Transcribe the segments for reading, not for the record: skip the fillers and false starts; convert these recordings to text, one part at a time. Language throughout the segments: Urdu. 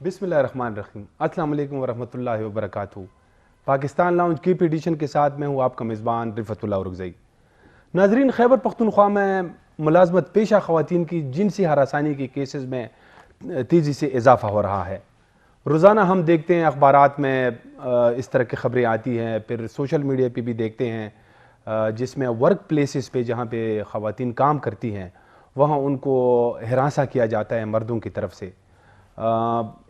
بسم اللہ الرحمن الرحیم۔ السلام علیکم ورحمۃ اللہ وبرکاتہ۔ پاکستان لاؤنج کیپ ایڈیشن کے ساتھ میں ہوں آپ کا میزبان رفعت اللہ اورکزئی۔ ناظرین، خیبر پختونخوا میں ملازمت پیشہ خواتین کی جنسی ہراسانی کے کیسز میں تیزی سے اضافہ ہو رہا ہے۔ روزانہ ہم دیکھتے ہیں اخبارات میں اس طرح کی خبریں آتی ہیں، پھر سوشل میڈیا پہ بھی دیکھتے ہیں جس میں ورک پلیسز پہ جہاں پہ خواتین کام کرتی ہیں وہاں ان کو ہراساں کیا جاتا ہے مردوں کی طرف سے۔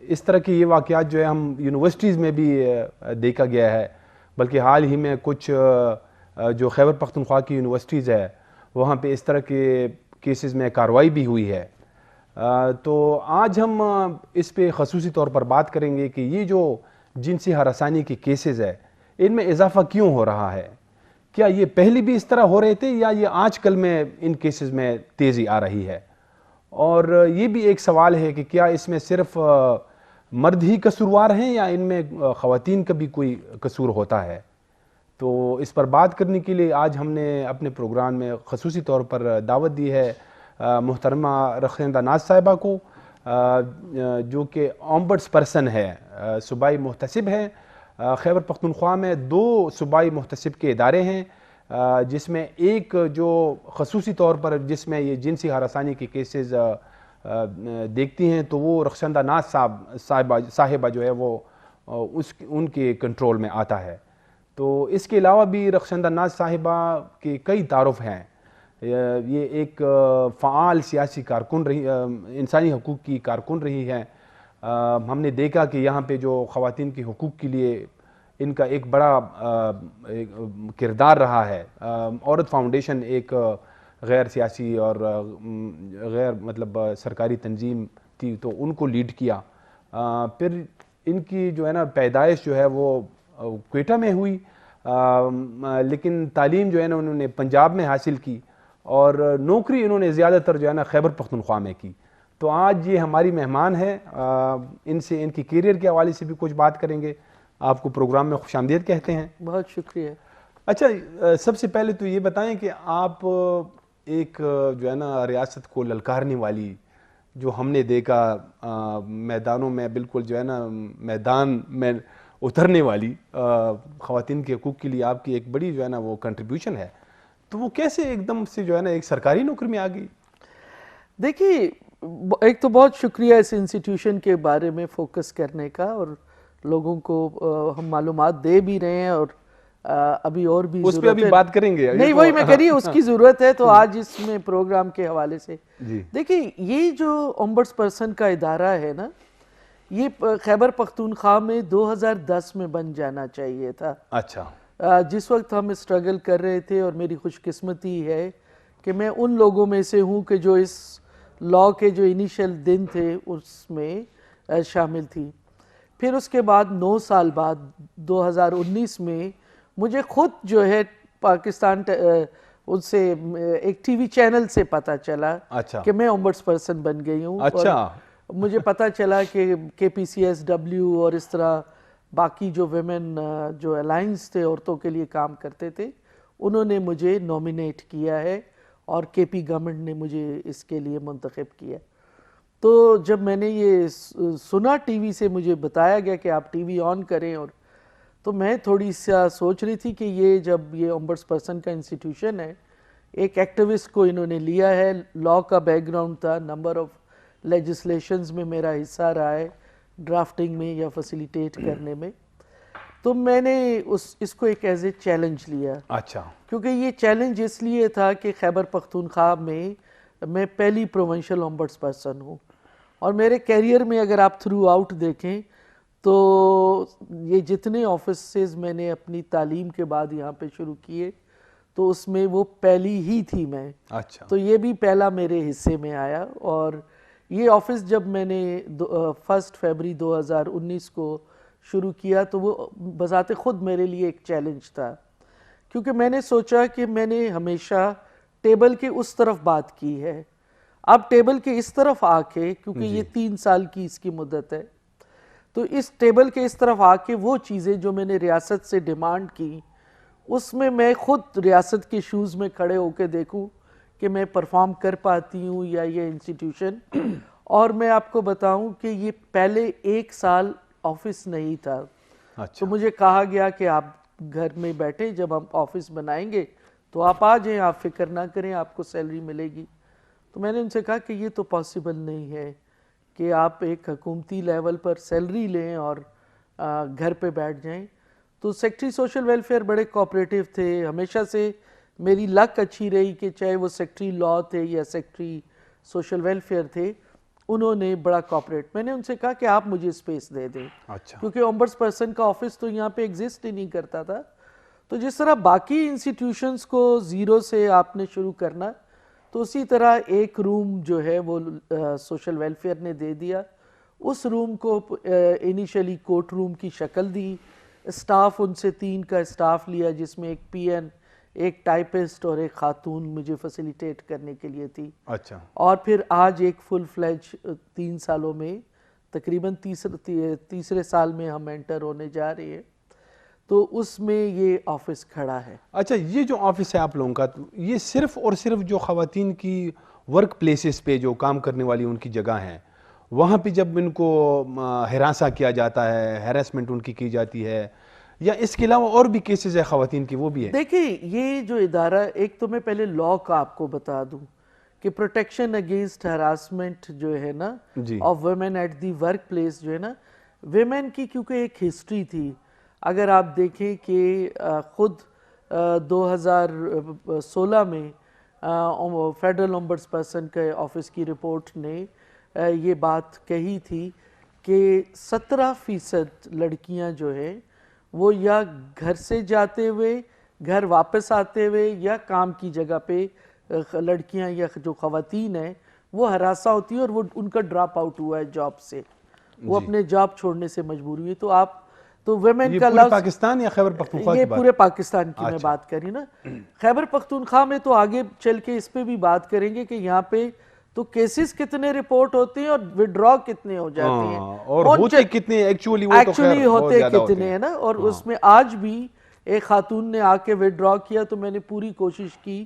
اس طرح کی یہ واقعات جو ہے ہم یونیورسٹیز میں بھی دیکھا گیا ہے، بلکہ حال ہی میں کچھ جو خیبر پختونخوا کی یونیورسٹیز ہے وہاں پہ اس طرح کے کیسز میں کارروائی بھی ہوئی ہے۔ تو آج ہم اس پہ خصوصی طور پر بات کریں گے کہ یہ جو جنسی ہراسانی کے کیسز ہے ان میں اضافہ کیوں ہو رہا ہے، کیا یہ پہلے بھی اس طرح ہو رہے تھے یا یہ آج کل میں ان کیسز میں تیزی آ رہی ہے، اور یہ بھی ایک سوال ہے کہ کیا اس میں صرف مرد ہی قصوروار ہیں یا ان میں خواتین کا بھی کوئی قصور ہوتا ہے۔ تو اس پر بات کرنے کے لیے آج ہم نے اپنے پروگرام میں خصوصی طور پر دعوت دی ہے محترمہ رخشندہ ناز صاحبہ کو، جو کہ اومبڈس پرسن ہے، صوبائی محتسب ہیں۔ خیبر پختونخوا میں 2 صوبائی محتسب کے ادارے ہیں، جس میں ایک جو خصوصی طور پر جس میں یہ جنسی ہراسانی کے کیسز دیکھتی ہیں تو وہ رخشندہ ناز صاحبہ جو ہے وہ ان کے کنٹرول میں آتا ہے۔ تو اس کے علاوہ بھی رخشندہ ناز صاحبہ کے کئی تعارف ہیں۔ یہ ایک فعال سیاسی کارکن رہی، انسانی حقوق کی کارکن رہی ہے۔ ہم نے دیکھا کہ یہاں پہ جو خواتین کے حقوق کے لیے ان کا ایک بڑا کردار رہا ہے۔ عورت فاؤنڈیشن ایک غیر سیاسی اور غیر سرکاری تنظیم تھی، تو ان کو لیڈ کیا۔ پھر ان کی جو ہے نا پیدائش جو ہے وہ کوئٹہ میں ہوئی، لیکن تعلیم جو ہے نا انہوں نے پنجاب میں حاصل کی، اور نوکری انہوں نے زیادہ تر جو ہے نا خیبر پختونخوا میں کی۔ تو آج یہ ہماری مہمان ہے، ان سے ان کی کیریئر کے حوالے سے بھی کچھ بات کریں گے۔ آپ کو پروگرام میں خوش آمدید کہتے ہیں۔ بہت شکریہ۔ اچھا، سب سے پہلے تو یہ بتائیں کہ آپ ایک جو ہے نا ریاست کو للکارنے والی، جو ہم نے دیکھا میدانوں میں بالکل جو ہے نا میدان میں اترنے والی خواتین کے حقوق کے لیے آپ کی ایک بڑی جو ہے نا وہ کنٹریبیوشن ہے، تو وہ کیسے ایک دم سے جو ہے نا ایک سرکاری نوکری میں آ گئی؟ دیکھیے، ایک تو بہت شکریہ اس انسٹیٹیوشن کے بارے میں فوکس کرنے کا، اور لوگوں کو ہم معلومات دے بھی رہے ہیں، اور ابھی اور بھی اس پہ ابھی بات کریں گے۔ نہیں، وہی میں کہہ رہی ہوں، اس کی ضرورت ہے، تو آج اس میں پروگرام کے حوالے سے دیکھیں، یہ جو اومبڈس پرسن کا ادارہ ہے نا، یہ خیبر پختونخوا میں 2010 میں بن جانا چاہیے تھا۔ اچھا، جس وقت ہم اسٹرگل کر رہے تھے، اور میری خوش قسمتی ہے کہ میں ان لوگوں میں سے ہوں کہ جو اس لاء کے جو انیشل دن تھے اس میں شامل تھی۔ پھر اس کے بعد 9 سال بعد 2019 میں مجھے خود جو ہے پاکستان ان سے ایک ٹی وی چینل سے پتہ چلا کہ میں اومبڈس پرسن بن گئی ہوں۔ اور مجھے پتہ چلا کہ KPCSW اور اس طرح باقی جو ویمن جو الائنس تھے عورتوں کے لیے کام کرتے تھے، انہوں نے مجھے نومینیٹ کیا ہے، اور KP گورنمنٹ نے مجھے اس کے لیے منتخب کیا۔ تو جب میں نے یہ سنا ٹی وی سے، مجھے بتایا گیا کہ آپ ٹی وی آن کریں، اور تو میں تھوڑی سا سوچ رہی تھی کہ یہ جب یہ اومبڈس پرسن کا انسٹیٹیوشن ہے، ایک ایکٹیوسٹ کو انہوں نے لیا ہے، لاء کا بیک گراؤنڈ تھا، نمبر آف لیجسلیشنز میں میرا حصہ رہا ہے، ڈرافٹنگ میں یا فیسیلیٹیٹ کرنے میں، تو میں نے اس کو ایک ایز اے چیلنج لیا۔ اچھا، کیونکہ یہ چیلنج اس لیے تھا کہ خیبر پختونخوا میں پہلی پروونشل اومبڈس پرسن ہوں، اور میرے کیریئر میں اگر آپ تھرو آؤٹ دیکھیں تو یہ جتنے آفسز میں نے اپنی تعلیم کے بعد یہاں پہ شروع کیے تو اس میں وہ پہلی ہی تھی میں۔ اچھا، تو یہ بھی پہلا میرے حصے میں آیا، اور یہ آفس جب میں نے 1 فروری 2019 کو شروع کیا تو وہ بذات خود میرے لیے ایک چیلنج تھا، کیونکہ میں نے سوچا کہ میں نے ہمیشہ ٹیبل کے اس طرف بات کی ہے، اب ٹیبل کے اس طرف آ کے، کیونکہ یہ 3 سال کی اس کی مدت ہے، تو اس ٹیبل کے اس طرف آ کے وہ چیزیں جو میں نے ریاست سے ڈیمانڈ کی، اس میں خود ریاست کے شوز میں کھڑے ہو کے دیکھوں کہ میں پرفارم کر پاتی ہوں یا یہ انسٹیٹیوشن، اور میں آپ کو بتاؤں کہ یہ پہلے 1 سال آفس نہیں تھا، اچھا تو مجھے کہا گیا کہ آپ گھر میں بیٹھیں، جب ہم آفس بنائیں گے تو آپ آ جائیں، آپ فکر نہ کریں، آپ کو سیلری ملے گی۔ تو میں نے ان سے کہا کہ یہ تو پاسبل نہیں ہے کہ آپ ایک حکومتی لیول پر سیلری لیں اور گھر پہ بیٹھ جائیں۔ تو سیکٹری سوشل ویلفیئر بڑے کوآپریٹیو تھے، ہمیشہ سے میری لک اچھی رہی کہ چاہے وہ سیکٹری لا تھے یا سیکٹری سوشل ویلفیئر تھے، انہوں نے بڑا کوآپریٹ۔ میں نے ان سے کہا کہ آپ مجھے اسپیس دے دیں، اچھا کیونکہ اومبڈس پرسن کا آفس تو یہاں پہ ایگزسٹ ہی نہیں کرتا تھا۔ تو جس طرح باقی انسٹیٹیوشنز کو زیرو سے آپ نے شروع کرنا، تو اسی طرح ایک روم جو ہے وہ سوشل ویلفیئر نے دے دیا۔ اس روم کو انیشلی کورٹ روم کی شکل دی، اسٹاف ان سے 3 کا اسٹاف لیا، جس میں ایک پی این، ایک ٹائپسٹ اور ایک خاتون مجھے فیسیلیٹیٹ کرنے کے لیے تھی۔ اچھا اور پھر آج ایک فل فلیج 3 سالوں میں، تقریباً تیسرے سال میں ہم انٹر ہونے جا رہے ہیں، تو اس میں یہ آفس کھڑا ہے۔ اچھا، یہ جو آفس ہے آپ لوگوں کا، یہ صرف اور صرف جو خواتین کی ورک پلیسز پہ جو کام کرنے والی ان کی جگہ ہیں، وہاں پہ جب ان کو ہراساں کیا جاتا ہے، ہیراسمنٹ ان کی جاتی ہے، یا اس کے علاوہ اور بھی کیسز ہے خواتین کی، وہ بھی ہے؟ دیکھیں، یہ جو ادارہ، ایک تو میں پہلے لا کا آپ کو بتا دوں کہ پروٹیکشن اگینسٹ ہراسمنٹ جو ہے نا جی of women at the work place, جو ہے نا ویمن کی کیونکہ ایک ہسٹری تھی۔ اگر آپ دیکھیں کہ خود 2016 میں فیڈرل اومبڈس پرسن کے آفس کی رپورٹ نے یہ بات کہی تھی کہ 17% لڑکیاں جو ہیں وہ یا گھر سے جاتے ہوئے، گھر واپس آتے ہوئے، یا کام کی جگہ پہ لڑکیاں یا جو خواتین ہیں وہ ہراساں ہوتی ہیں، اور وہ ان کا ڈراپ آؤٹ ہوا ہے جاب سے، وہ اپنے جاب چھوڑنے سے مجبور ہوئی۔ تو آپ تو ویمن یہ کا پورے لفظ، پاکستان یا خیبر پختونخوا یہ کی بات؟ پورے پاکستان کی میں بات کری نا۔ خیبر پختونخوا میں تو آگے چل کے اس پہ بھی بات کریں گے کہ یہاں پہ تو کیسز کتنے رپورٹ ہوتے ہیں اور وڈرا کتنے ہو جاتے ہیں، اور ہوتے کتنے ایکچولی، وہ تو خیر بہت ہوتے زیادہ ہوتے کتنے ہیں ہیں نا۔ اور اس میں آج بھی ایک خاتون نے آ کے وڈرا کیا، تو میں نے پوری کوشش کی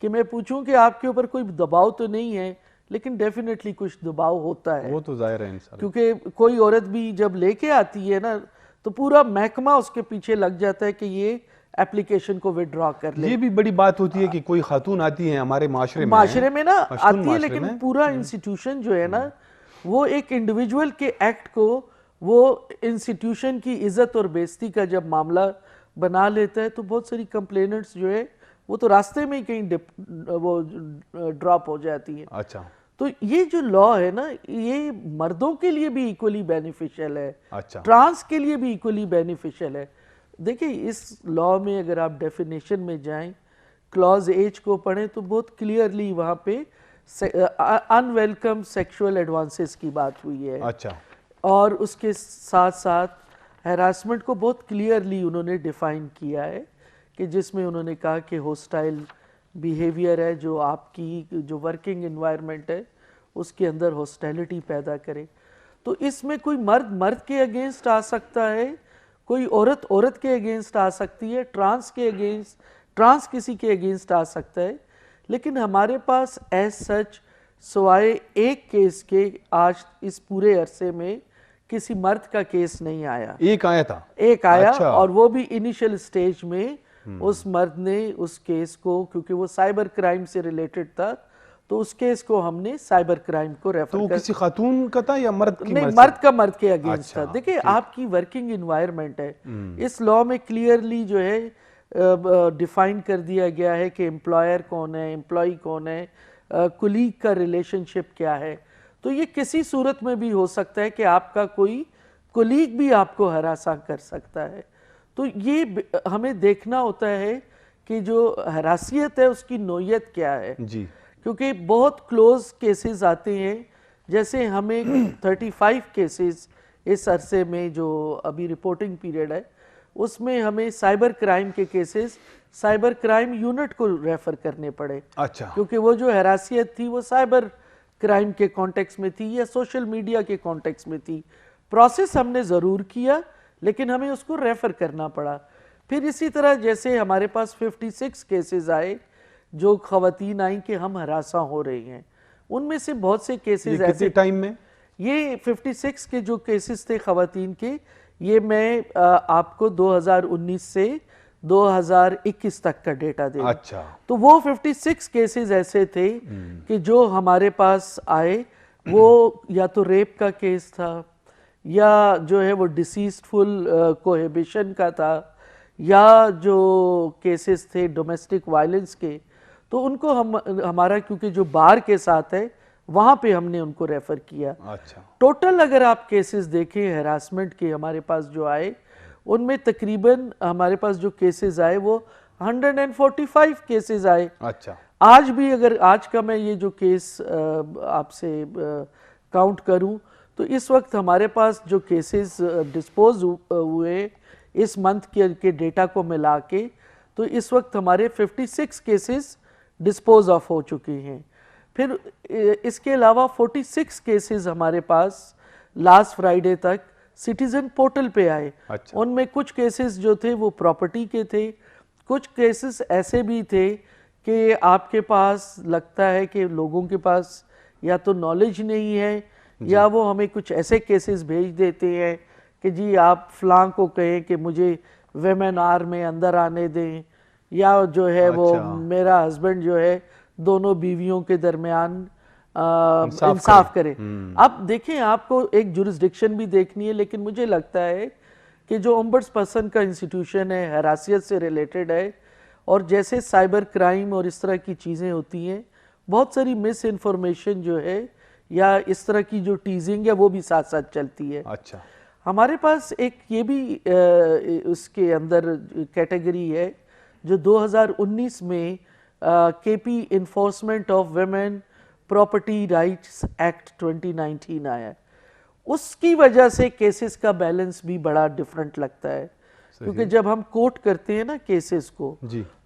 کہ میں پوچھوں کہ آپ کے اوپر کوئی دباؤ تو نہیں ہے، لیکن ڈیفینیٹلی کچھ دباؤ ہوتا ہے، وہ تو ظاہر ہے انشاءاللہ۔ کیونکہ کوئی عورت بھی جب لے کے آتی ہے نا تو پورا محکمہ اس کے پیچھے لگ جاتا ہے کہ یہ اپلیکیشن کو وڈرا کر لے۔ یہ بھی بڑی بات ہوتی ہے کہ کوئی خاتون آتی ہے ہمارے معاشرے میں نا پشتون آتی ہے، معاشرے لیکن میں، پورا انسٹیٹیوشن جو ہے نا وہ ایک انڈیویجول کے ایکٹ کو وہ انسٹیٹیوشن کی عزت اور بے عزتی کا جب معاملہ بنا لیتا ہے، تو بہت ساری کمپلیننٹس جو ہے وہ تو راستے میں ہی کہیں وہ ڈراپ ہو جاتی ہیں۔ اچھا تو یہ جو لا ہے نا، یہ مردوں کے لیے بھی ایکولی بینیفیشل ہے، اچھا ٹرانس کے لیے بھی ایکولی بینیفیشل ہے۔ دیکھیں اس لا میں اگر آپ ڈیفینیشن میں جائیں، کلاز ایچ کو پڑھیں تو بہت کلیئرلی وہاں پہ ان ویلکم سیکشول ایڈوانسز کی بات ہوئی ہے، اچھا اور اس کے ساتھ ساتھ ہیراسمنٹ کو بہت کلیئرلی انہوں نے ڈیفائن کیا ہے، کہ جس میں انہوں نے کہا کہ ہوسٹائل بیہیویئر ہے جو آپ کی جو ورکنگ انوائرمنٹ ہے اس کے اندر ہوسٹیلٹی پیدا کرے۔ تو اس میں کوئی مرد مرد کے اگینسٹ آ سکتا ہے، کوئی عورت عورت کے اگینسٹ آ سکتی ہے، ٹرانس کے اگینسٹ، ٹرانس کسی کے اگینسٹ آ سکتا ہے، لیکن ہمارے پاس ایز سچ سوائے ایک کیس کے آج اس پورے عرصے میں کسی مرد کا کیس نہیں آیا۔ ایک آیا تھا؟ ایک آیا، اچھا۔ اور وہ بھی انیشل سٹیج میں اس مرد نے اس کیس کو، کیونکہ وہ سائبر کرائم سے ریلیٹڈ تھا، تو اس کیس کو ہم نے سائبر کرائم کو ریفر تو کر، کسی خاتون کا تھا یا مرد کی؟ نہیں، مرد کا مرد کے اگینسٹ تھا۔ اچھا، دیکھیں آپ کی ورکنگ انوائرمنٹ ہے، اس لا میں کلیئرلی جو ہے ڈیفائن کر دیا گیا ہے کہ امپلائر کون ہے، امپلائی کون ہے، کولیگ کا ریلیشن شپ کیا ہے۔ تو یہ کسی صورت میں بھی ہو سکتا ہے کہ آپ کا کوئی کولیگ بھی آپ کو ہراساں کر سکتا ہے۔ تو یہ ہمیں دیکھنا ہوتا ہے کہ جو ہراسیت ہے اس کی نوعیت کیا ہے، جی کیونکہ بہت کلوز کیسز آتے ہیں، جیسے ہمیں 35 کیسز اس عرصے میں جو ابھی رپورٹنگ پیریڈ ہے اس میں ہمیں سائبر کرائم کے کیسز سائبر کرائم یونٹ کو ریفر کرنے پڑے، اچھا، کیونکہ وہ جو ہراسیت تھی وہ سائبر کرائم کے کانٹیکس میں تھی یا سوشل میڈیا کے کانٹیکس میں تھی۔ پروسیس ہم نے ضرور کیا، لیکن ہمیں اس کو ریفر کرنا پڑا۔ پھر اسی طرح جیسے ہمارے پاس 56 کیسز آئے جو خواتین آئیں کہ ہم ہراساں ہو رہی ہیں، ان میں سے بہت سے کیسز یہ کتنے ٹائم میں؟ یہ 56 کے جو کیسز تھے خواتین کے، یہ میں آپ کو 2019 سے 2021 تک کا ڈیٹا دے دوں۔ اچھا، تو وہ 56 کیسز ایسے تھے کہ جو ہمارے پاس آئے، وہ یا تو ریپ کا کیس تھا، یا جو ہے وہ ڈیسیزفل کوہیبیشن کا تھا، یا جو کیسز تھے ڈومیسٹک وائلنس کے، تو ان کو ہمارا کیونکہ جو بار کے ساتھ ہے وہاں پہ ہم نے ان کو ریفر کیا۔ اچھا، ٹوٹل اگر آپ کیسز دیکھیں ہیراسمنٹ کے ہمارے پاس جو آئے، ان میں تقریباً ہمارے پاس جو کیسز آئے وہ 145 کیسز آئے۔ اچھا، آج بھی اگر آج کا میں یہ جو کیس آپ سے کاؤنٹ کروں تو اس وقت ہمارے پاس جو کیسز ڈسپوز ہوئے اس منتھ کے ڈیٹا کو ملا کے، تو اس وقت ہمارے 56 کیسز ڈسپوز آف ہو چکے ہیں۔ پھر اس کے علاوہ 46 کیسز ہمارے پاس لاسٹ فرائیڈے تک سٹیزن پورٹل پہ آئے۔ ان میں کچھ کیسز جو تھے وہ پراپرٹی کے تھے، کچھ کیسز ایسے بھی تھے کہ آپ کے پاس لگتا ہے کہ لوگوں کے پاس یا تو نالج نہیں ہے، یا وہ ہمیں کچھ ایسے کیسز بھیج دیتے ہیں کہ جی آپ فلاں کو کہیں کہ مجھے ویمن آر میں اندر آنے دیں، یا جو ہے وہ میرا ہسبینڈ جو ہے دونوں بیویوں کے درمیان انصاف کرے۔ اب دیکھیں آپ کو ایک جورسڈکشن بھی دیکھنی ہے، لیکن مجھے لگتا ہے کہ جو امبڈس پرسن کا انسٹیٹیوشن ہے، حراسیت سے ریلیٹڈ ہے، اور جیسے سائبر کرائم اور اس طرح کی چیزیں ہوتی ہیں، بہت ساری مس انفارمیشن جو ہے یا اس طرح کی جو ٹیزنگ ہے وہ بھی ساتھ ساتھ چلتی ہے۔ اچھا، ہمارے پاس ایک یہ بھی اس کے اندر کیٹیگری ہے جو 2019 میں K P enforcement of women property rights act 2019 آیا ہے۔ اس کی وجہ سے کیسز کا بیلنس بھی بڑا ڈیفرنٹ لگتا ہے، کیونکہ جب ہم کوٹ کرتے ہیں نا کیسز کو،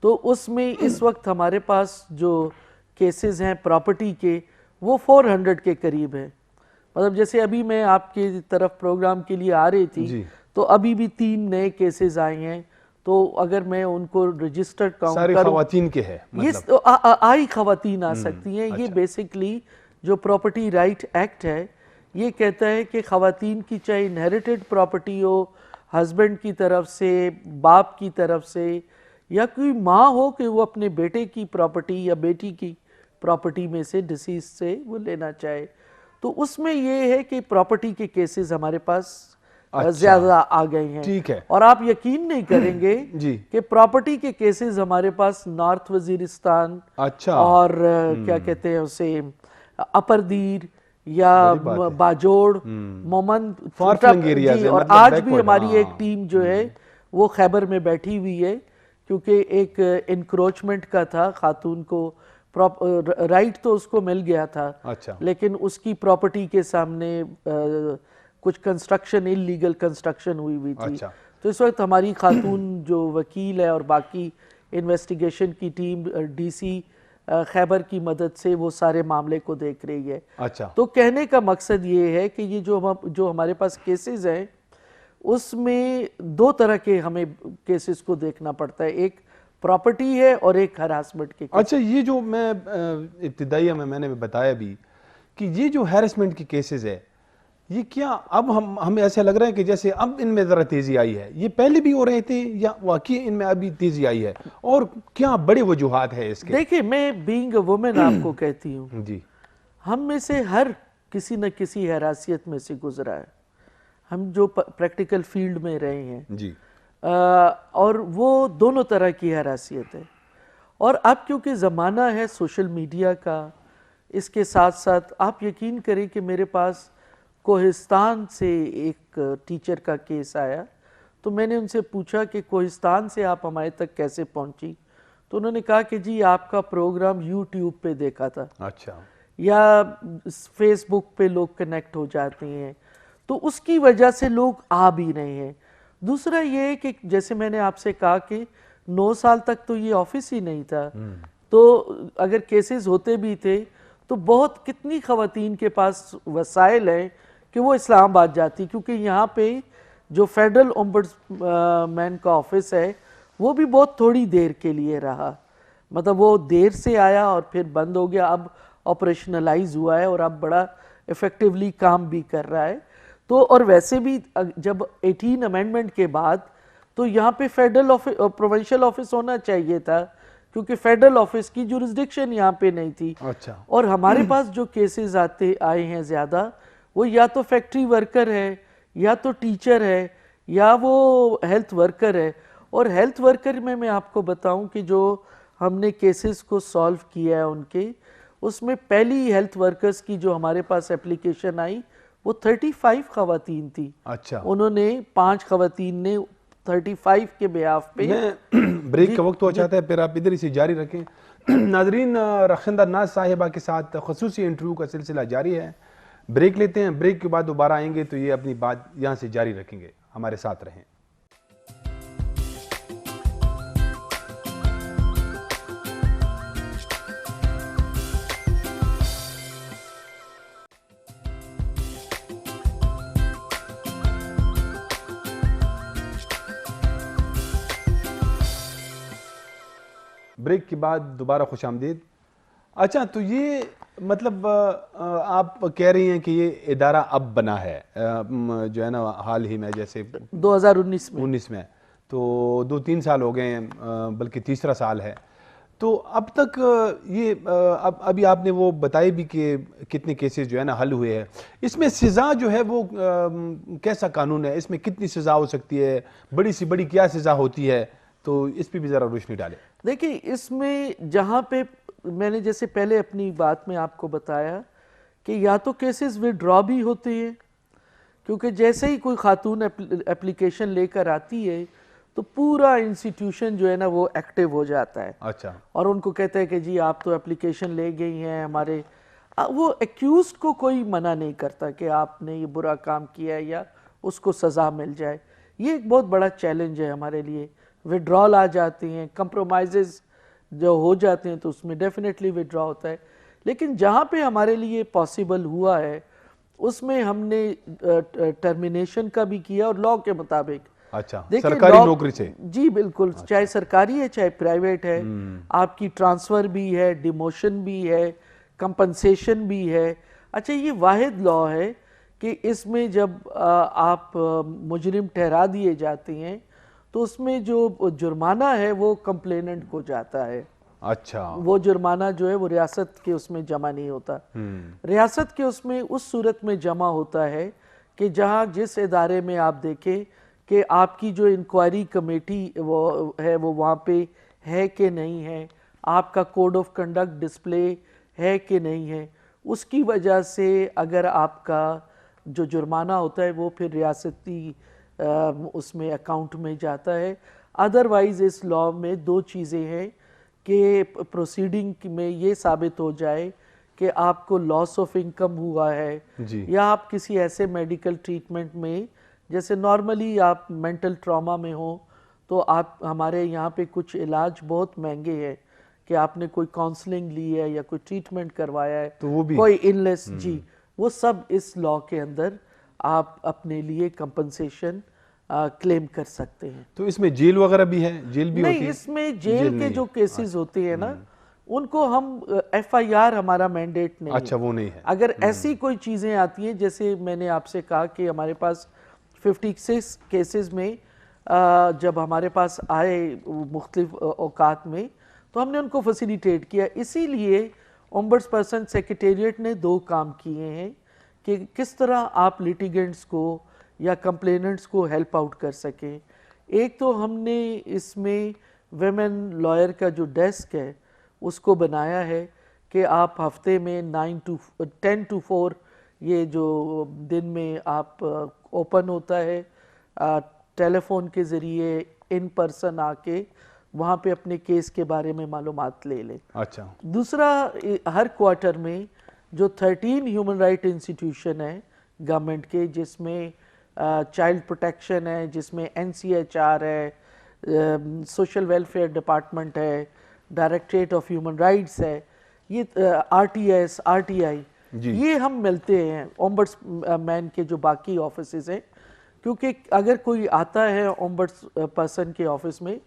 تو اس میں اس وقت ہمارے پاس جو کیسز ہیں پراپرٹی کے وہ 400 کے قریب ہیں۔ مطلب جیسے ابھی میں آپ کی طرف پروگرام کے لیے آ رہی تھی تو ابھی بھی 3 نئے کیسز آئے ہیں، تو اگر میں ان کو رجسٹرڈ کاؤنٹ کروں، ساری خواتین کے ہے، یہ آئی خواتین آ سکتی ہیں۔ یہ بیسکلی جو پراپرٹی رائٹ ایکٹ ہے یہ کہتا ہے کہ خواتین کی چاہے انہیریٹڈ پراپرٹی ہو ہسبینڈ کی طرف سے، باپ کی طرف سے، یا کوئی ماں ہو کہ وہ اپنے بیٹے کی پراپرٹی یا بیٹی کی پراپرٹی میں سے ڈیسیز سے وہ لینا چاہے، تو اس میں یہ ہے کہ پراپرٹی کے کیسز ہمارے پاس زیادہ آ گئے ہیں۔ ٹھیک ہے، اور آپ یقین نہیں کریں گے کہ پراپرٹی کے کیسز ہمارے پاس نارتھ وزیرستان اور کیا کہتے ہیں اسے اپر دیر یا باجوڑ، مومند، اور آج بھی ہماری ایک ٹیم جو ہے وہ خیبر میں بیٹھی ہوئی ہے، کیونکہ ایک انکروچمنٹ کا تھا، خاتون کو رائٹ تو اس کو مل گیا تھا، لیکن اس کی پراپرٹی کے سامنے کچھ کنسٹرکشن انلیگل کنسٹرکشن ہوئی تھی، تو اس وقت ہماری خاتون جو وکیل ہے اور باقی انویسٹیگیشن کی ٹیم ڈی سی خیبر کی مدد سے وہ سارے معاملے کو دیکھ رہی ہے۔ تو کہنے کا مقصد یہ ہے کہ یہ جو ہمارے پاس کیسز ہیں اس میں 2 طرح کے ہمیں کیسز کو دیکھنا پڑتا ہے، ایک پراپرٹی ہے اور ایک ہراسمنٹ کے۔ اچھا، یہ جو میں ابتدائیہ میں نے بتایا بھی کہ یہ جو ہیرسمنٹ کے کیسز ہے، یہ کیا اب ہمیں ایسا لگ رہا ہے کہ جیسے اب ان میں ذرا تیزی آئی ہے، یہ پہلے بھی ہو رہے تھے یا واقعی ان میں ابھی تیزی آئی ہے، اور کیا بڑے وجوہات ہیں اس کے؟ دیکھیں، میں بینگ اے وومن آپ کو کہتی ہوں، ہم میں سے ہر کسی نہ کسی حراسیت میں سے گزرا ہے، ہم جو پریکٹیکل فیلڈ میں رہے ہیں، اور وہ دونوں طرح کی حراسیت ہے۔ اور اب کیونکہ زمانہ ہے سوشل میڈیا کا، اس کے ساتھ ساتھ آپ یقین کریں کہ میرے پاس کوہستان سے ایک ٹیچر کا کیس آیا، تو میں نے ان سے پوچھا کہ کوہستان سے آپ ہمارے تک کیسے پہنچی، تو انہوں نے کہا کہ جی آپ کا پروگرام یوٹیوب پہ دیکھا تھا، یا فیس بک پہ لوگ کنیکٹ ہو جاتے ہیں، تو اس کی وجہ سے لوگ آ بھی رہے ہیں۔ دوسرا یہ ہے کہ جیسے میں نے آپ سے کہا کہ 9 سال تک تو یہ آفس ہی نہیں تھا، تو اگر کیسز ہوتے بھی تھے تو بہت کتنی خواتین کے پاس وسائل ہیں کہ وہ اسلام آباد جاتی، کیونکہ یہاں پہ جو فیڈرل اومبڈسمین کا آفس ہے وہ بھی بہت تھوڑی دیر کے لیے رہا، مطلب وہ دیر سے آیا اور پھر بند ہو گیا۔ اب آپریشنلائز ہوا ہے اور اب بڑا افیکٹولی کام بھی کر رہا ہے. تو اور ویسے بھی جب 18 امینڈمنٹ کے بعد تو یہاں پہ فیڈرل پروونشل آفس ہونا چاہیے تھا, کیونکہ فیڈرل آفس کی جورسڈکشن یہاں پہ نہیں تھی. اچھا. اور ہمارے پاس جو کیسز آئے ہیں زیادہ, وہ یا تو فیکٹری ورکر ہے, یا تو ٹیچر ہے, یا وہ ہیلتھ ورکر ہے. اور ہیلتھ ورکر میں آپ کو بتاؤں کہ جو ہم نے کیسز کو سالو کیا ہے ان کے, اس میں پہلی ہیلتھ ورکرز کی جو ہمارے پاس اپلیکیشن آئی وہ 35 خواتین تھی. اچھا. انہوں نے 5 خواتین نے 35 کے بیاف پہ. میں بریک کا وقت ہو چاہتا ہے, پھر آپ ادھر اسے جاری رکھیں. ناظرین, رخشندہ ناز صاحبہ کے ساتھ خصوصی انٹرویو کا سلسلہ جاری ہے. بریک لیتے ہیں, بریک کے بعد دوبارہ آئیں گے تو یہ اپنی بات یہاں سے جاری رکھیں گے. ہمارے ساتھ رہیں. بریک کے بعد دوبارہ خوش آمدید. اچھا, تو یہ مطلب آپ کہہ رہی ہیں کہ یہ ادارہ اب بنا ہے جو ہے نا حال ہی میں, جیسے 2019 میں, تو 2-3 سال ہو گئے ہیں, بلکہ تیسرا سال ہے. تو اب تک یہ ابھی آپ نے وہ بتائی بھی کہ کتنے کیسز جو ہے نا حل ہوئے ہیں. اس میں سزا جو ہے وہ کیسا قانون ہے, اس میں کتنی سزا ہو سکتی ہے, بڑی سی بڑی کیا سزا ہوتی ہے, تو اس پہ بھی ذرا روشنی ڈالیں. دیکھیں, اس میں جہاں پہ میں نے جیسے پہلے اپنی بات میں آپ کو بتایا کہ یا تو کیسز وڈرا بھی ہوتے ہیں, کیونکہ جیسے ہی کوئی خاتون اپلیکیشن لے کر آتی ہے تو پورا انسٹیٹیوشن جو ہے نا وہ ایکٹیو ہو جاتا ہے. اچھا. اور ان کو کہتے ہیں کہ جی آپ تو اپلیکیشن لے گئی ہیں ہمارے, وہ ایکیوزڈ کو کوئی منع نہیں کرتا کہ آپ نے یہ برا کام کیا ہے یا اس کو سزا مل جائے. یہ ایک بہت بڑا چیلنج ہے ہمارے لیے. وڈرال آ جاتے ہیں, کمپرومائزز جو ہو جاتے ہیں تو اس میں ڈیفینیٹلی وڈرا ہوتا ہے. لیکن جہاں پہ ہمارے لیے پاسبل ہوا ہے اس میں ہم نے ٹرمینیشن کا بھی کیا, اور لاء کے مطابق. اچھا, سرکاری نوکری سے؟ جی بالکل, چاہے سرکاری ہے چاہے پرائیویٹ ہے, آپ کی ٹرانسفر بھی ہے, ڈیموشن بھی ہے, کمپنسیشن بھی ہے. اچھا, یہ واحد لاء ہے کہ اس میں جب آپ مجرم ٹھہرا دیے جاتے ہیں تو اس میں جو جرمانہ ہے وہ کمپلیننٹ کو جاتا ہے. اچھا. وہ جرمانہ جو ہے وہ ریاست کے اس میں جمع نہیں ہوتا. ریاست کے اس میں اس صورت میں جمع ہوتا ہے کہ جہاں جس ادارے میں آپ دیکھیں کہ آپ کی جو انکوائری کمیٹی وہ ہے وہ وہاں پہ ہے کہ نہیں ہے, آپ کا کوڈ آف کنڈکٹ ڈسپلے ہے کہ نہیں ہے, اس کی وجہ سے اگر آپ کا جو جرمانہ ہوتا ہے وہ پھر ریاستی اس میں اکاؤنٹ میں جاتا ہے. ادروائز اس لاء میں 2 چیزیں ہیں کہ پروسیڈنگ میں یہ ثابت ہو جائے کہ آپ کو لاس آف انکم ہوا ہے, یا آپ کسی ایسے میڈیکل ٹریٹمنٹ میں, جیسے نارملی آپ مینٹل ٹراما میں ہوں تو آپ ہمارے یہاں پہ کچھ علاج بہت مہنگے ہیں کہ آپ نے کوئی کاؤنسلنگ لی ہے یا کوئی ٹریٹمنٹ کروایا ہے, تو وہ بھی کوئی انلیس, جی وہ سب اس لاء کے اندر آپ اپنے لیے کمپنسیشن کلیم کر سکتے ہیں. تو اس میں جیل وغیرہ بھی ہے؟ جیل بھی ہوتی ہے؟ نہیں, اس میں جیل کے جو کیسز ہوتے ہیں نا ان کو ہم FIR ہمارا مینڈیٹ نہیں. اچھا, وہ نہیں ہے. اگر ایسی کوئی چیزیں آتی ہیں, جیسے میں نے آپ سے کہا کہ ہمارے پاس 56 کیسز میں جب ہمارے پاس آئے مختلف اوقات میں تو ہم نے ان کو فیسیلیٹیٹ کیا. اسی لیے اومبڈس پرسن سیکریٹریٹ نے 2 کام کیے ہیں کہ کس طرح آپ لیٹیگنٹس کو یا کمپلیننٹس کو ہیلپ آؤٹ کر سکیں. ایک تو ہم نے اس میں ویمن لائر کا جو ڈیسک ہے اس کو بنایا ہے کہ آپ ہفتے میں 10 to 4 یہ جو دن میں آپ اوپن ہوتا ہے, ٹیلی فون کے ذریعے ان پرسن آ کے وہاں پہ اپنے کیس کے بارے میں معلومات لے لیں. اچھا. دوسرا, ہر کوارٹر میں جو 13 ہیومن رائٹ انسٹیٹیوشن ہیں گورنمنٹ کے, جس میں چائلڈ پروٹیکشن ہے, جس میں NCHR ہے, سوشل ویلفیئر ڈپارٹمنٹ ہے, ڈائریکٹریٹ آف ہیومن رائٹس ہے, یہ RTS, RTI, یہ ہم ملتے ہیں اومبڈس مین کے جو باقی آفیسز ہیں. کیونکہ اگر کوئی آتا ہے اومبڈس پرسن کے آفس میں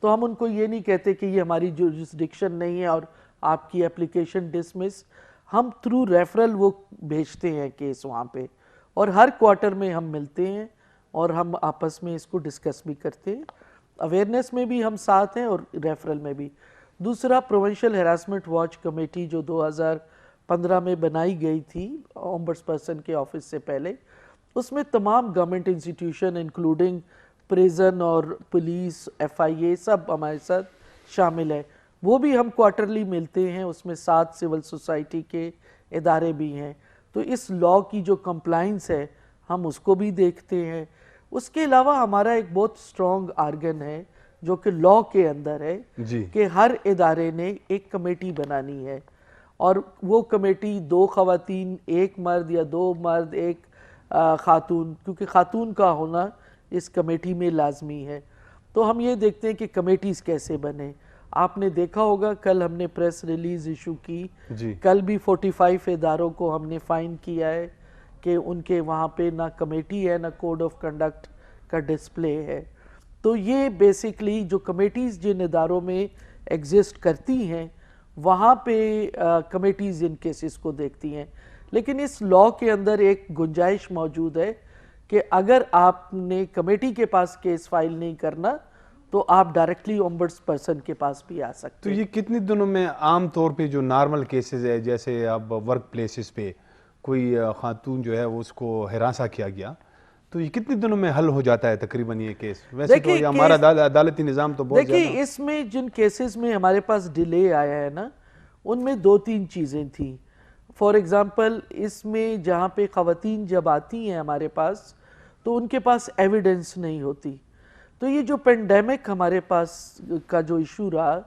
تو ہم ان کو یہ نہیں کہتے کہ یہ ہماری جورسڈکشن نہیں ہے اور آپ کی اپلیکیشن ڈسمس. ہم تھرو ریفرل وہ بھیجتے ہیں کیس وہاں پہ، اور ہر کوارٹر میں ہم ملتے ہیں اور ہم آپس میں اس کو ڈسکس بھی کرتے ہیں. اویئرنیس میں بھی ہم ساتھ ہیں اور ریفرل میں بھی. دوسرا پروونشل ہراسمنٹ واچ کمیٹی جو 2015 میں بنائی گئی تھی اومبڈس پرسن کے آفس سے پہلے، اس میں تمام گورنمنٹ انسٹیٹیوشن انکلوڈنگ پریزن اور پولیس، ایف آئی اے، سب ہمارے ساتھ شامل ہے. وہ بھی ہم کوارٹرلی ملتے ہیں. اس میں 7 سول سوسائٹی کے ادارے بھی ہیں. تو اس لاء کی جو کمپلائنس ہے ہم اس کو بھی دیکھتے ہیں. اس کے علاوہ ہمارا ایک بہت سٹرونگ آرگن ہے جو کہ لاء کے اندر ہے کہ ہر ادارے نے ایک کمیٹی بنانی ہے، اور وہ کمیٹی 2 خواتین 1 مرد یا 2 مرد 1 خاتون، کیونکہ خاتون کا ہونا اس کمیٹی میں لازمی ہے. تو ہم یہ دیکھتے ہیں کہ کمیٹیز کیسے بنے. آپ نے دیکھا ہوگا کل ہم نے پریس ریلیز ایشو کی، کل بھی 45 اداروں کو ہم نے فائن کیا ہے کہ ان کے وہاں پہ نہ کمیٹی ہے نہ کوڈ آف کنڈکٹ کا ڈسپلے ہے. تو یہ بیسیکلی جو کمیٹیز جن اداروں میں ایگزسٹ کرتی ہیں وہاں پہ کمیٹیز ان کیسز کو دیکھتی ہیں. لیکن اس لاء کے اندر ایک گنجائش موجود ہے کہ اگر آپ نے کمیٹی کے پاس کیس فائل نہیں کرنا تو آپ ڈائریکٹلی اومبڈس پرسن کے پاس بھی آ سکتے. تو یہ کتنے دنوں میں عام طور پہ جو نارمل کیسز ہے، جیسے اب ورک پلیسز پہ کوئی خاتون جو ہے وہ اس کو ہراساں کیا گیا، تو یہ کتنے دنوں میں حل ہو جاتا ہے تقریباً یہ کیس؟ ویسے تو یہ ہمارا عدالتی نظام تو بہت زیادہ. دیکھیں اس میں جن کیسز میں ہمارے پاس ڈیلے آیا ہے نا، ان میں 2-3 چیزیں تھیں. فار ایگزامپل اس میں جہاں پہ خواتین جب آتی ہیں ہمارے پاس تو ان کے پاس ایویڈنس نہیں ہوتی. تو یہ جو پینڈیمک ہمارے پاس کا جو ایشو رہا،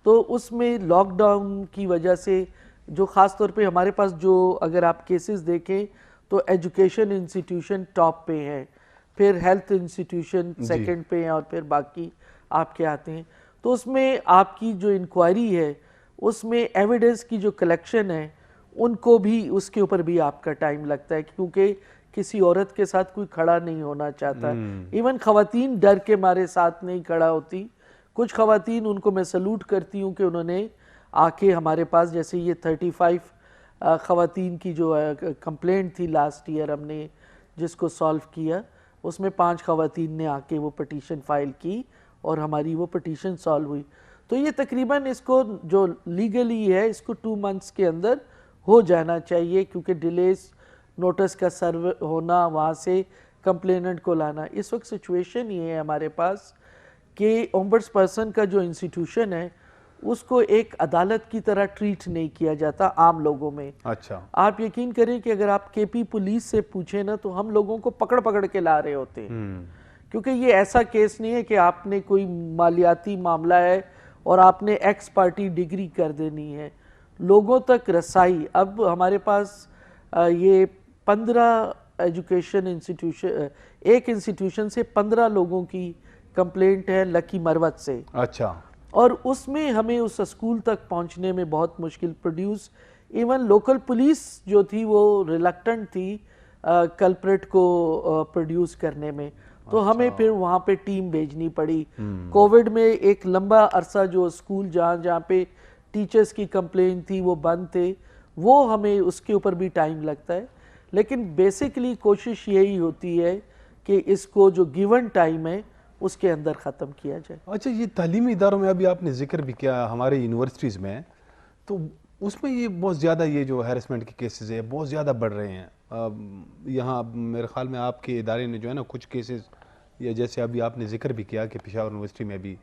تو اس میں لاک ڈاؤن کی وجہ سے جو خاص طور پہ ہمارے پاس جو اگر آپ کیسز دیکھیں تو ایجوکیشن انسٹیٹیوشن ٹاپ پہ ہیں، پھر ہیلتھ انسٹیٹیوشن سیکنڈ پہ ہیں، اور پھر باقی آپ کے آتے ہیں. تو اس میں آپ کی جو انکوائری ہے اس میں ایویڈنس کی جو کلیکشن ہے ان کو بھی اس کے اوپر بھی آپ کا ٹائم لگتا ہے، کیونکہ کسی عورت کے ساتھ کوئی کھڑا نہیں ہونا چاہتا. ایون خواتین ڈر کے مارے ساتھ نہیں کھڑا ہوتی. کچھ خواتین ان کو میں سلوٹ کرتی ہوں کہ انہوں نے آ کے ہمارے پاس، جیسے یہ 35 خواتین کی جو کمپلینٹ تھی لاسٹ ایئر ہم نے جس کو سالو کیا، اس میں 5 خواتین نے آ کے وہ پٹیشن فائل کی اور ہماری وہ پٹیشن سالو ہوئی. تو یہ تقریباً اس کو جو لیگلی ہے اس کو 2 منتھس کے اندر ہو جانا چاہیے، کیونکہ ڈیلیز نوٹس کا سرو ہونا، وہاں سے کمپلیننٹ کو لانا. اس وقت سچویشن یہ ہے ہمارے پاس کہ اومبڈس پرسن کا جو انسٹیٹیوشن ہے اس کو ایک عدالت کی طرح ٹریٹ نہیں کیا جاتا عام لوگوں میں. اچھا، آپ یقین کریں کہ اگر آپ کے پی پولیس سے پوچھیں نا تو ہم لوگوں کو پکڑ پکڑ کے لا رہے ہوتے ہیں، کیونکہ یہ ایسا کیس نہیں ہے کہ آپ نے کوئی مالیاتی معاملہ ہے اور آپ نے ایکس پارٹی ڈگری کر دینی ہے. لوگوں تک رسائی، اب ہمارے پاس یہ 15 ایجوکیشن انسٹیٹیوشن، ایک انسٹیٹیوشن سے 15 لوگوں کی کمپلینٹ ہے لکی مروت سے. اچھا. اور اس میں ہمیں اس اسکول تک پہنچنے میں بہت مشکل پروڈیوس، ایون لوکل پولیس جو تھی وہ ریلکٹنٹ تھی کلپریٹ کو پروڈیوس کرنے میں، تو ہمیں پھر وہاں پہ ٹیم بھیجنی پڑی. کووڈ میں ایک لمبا عرصہ جو اسکول جہاں پہ ٹیچرز کی کمپلین تھی وہ بند تھے، وہ ہمیں اس کے اوپر بھی ٹائم لگتا ہے. لیکن بیسیکلی کوشش یہی ہوتی ہے کہ اس کو جو گیون ٹائم ہے اس کے اندر ختم کیا جائے. اچھا، یہ تعلیمی اداروں میں ابھی آپ نے ذکر بھی کیا ہمارے یونیورسٹیز میں، تو اس میں یہ بہت زیادہ یہ جو ہیرسمنٹ کے کیسز ہیں بہت زیادہ بڑھ رہے ہیں. یہاں میرے خیال میں آپ کے ادارے نے جو ہے نا کچھ کیسز، یا جیسے ابھی آپ نے ذکر بھی کیا کہ پشاور یونیورسٹی میں بھی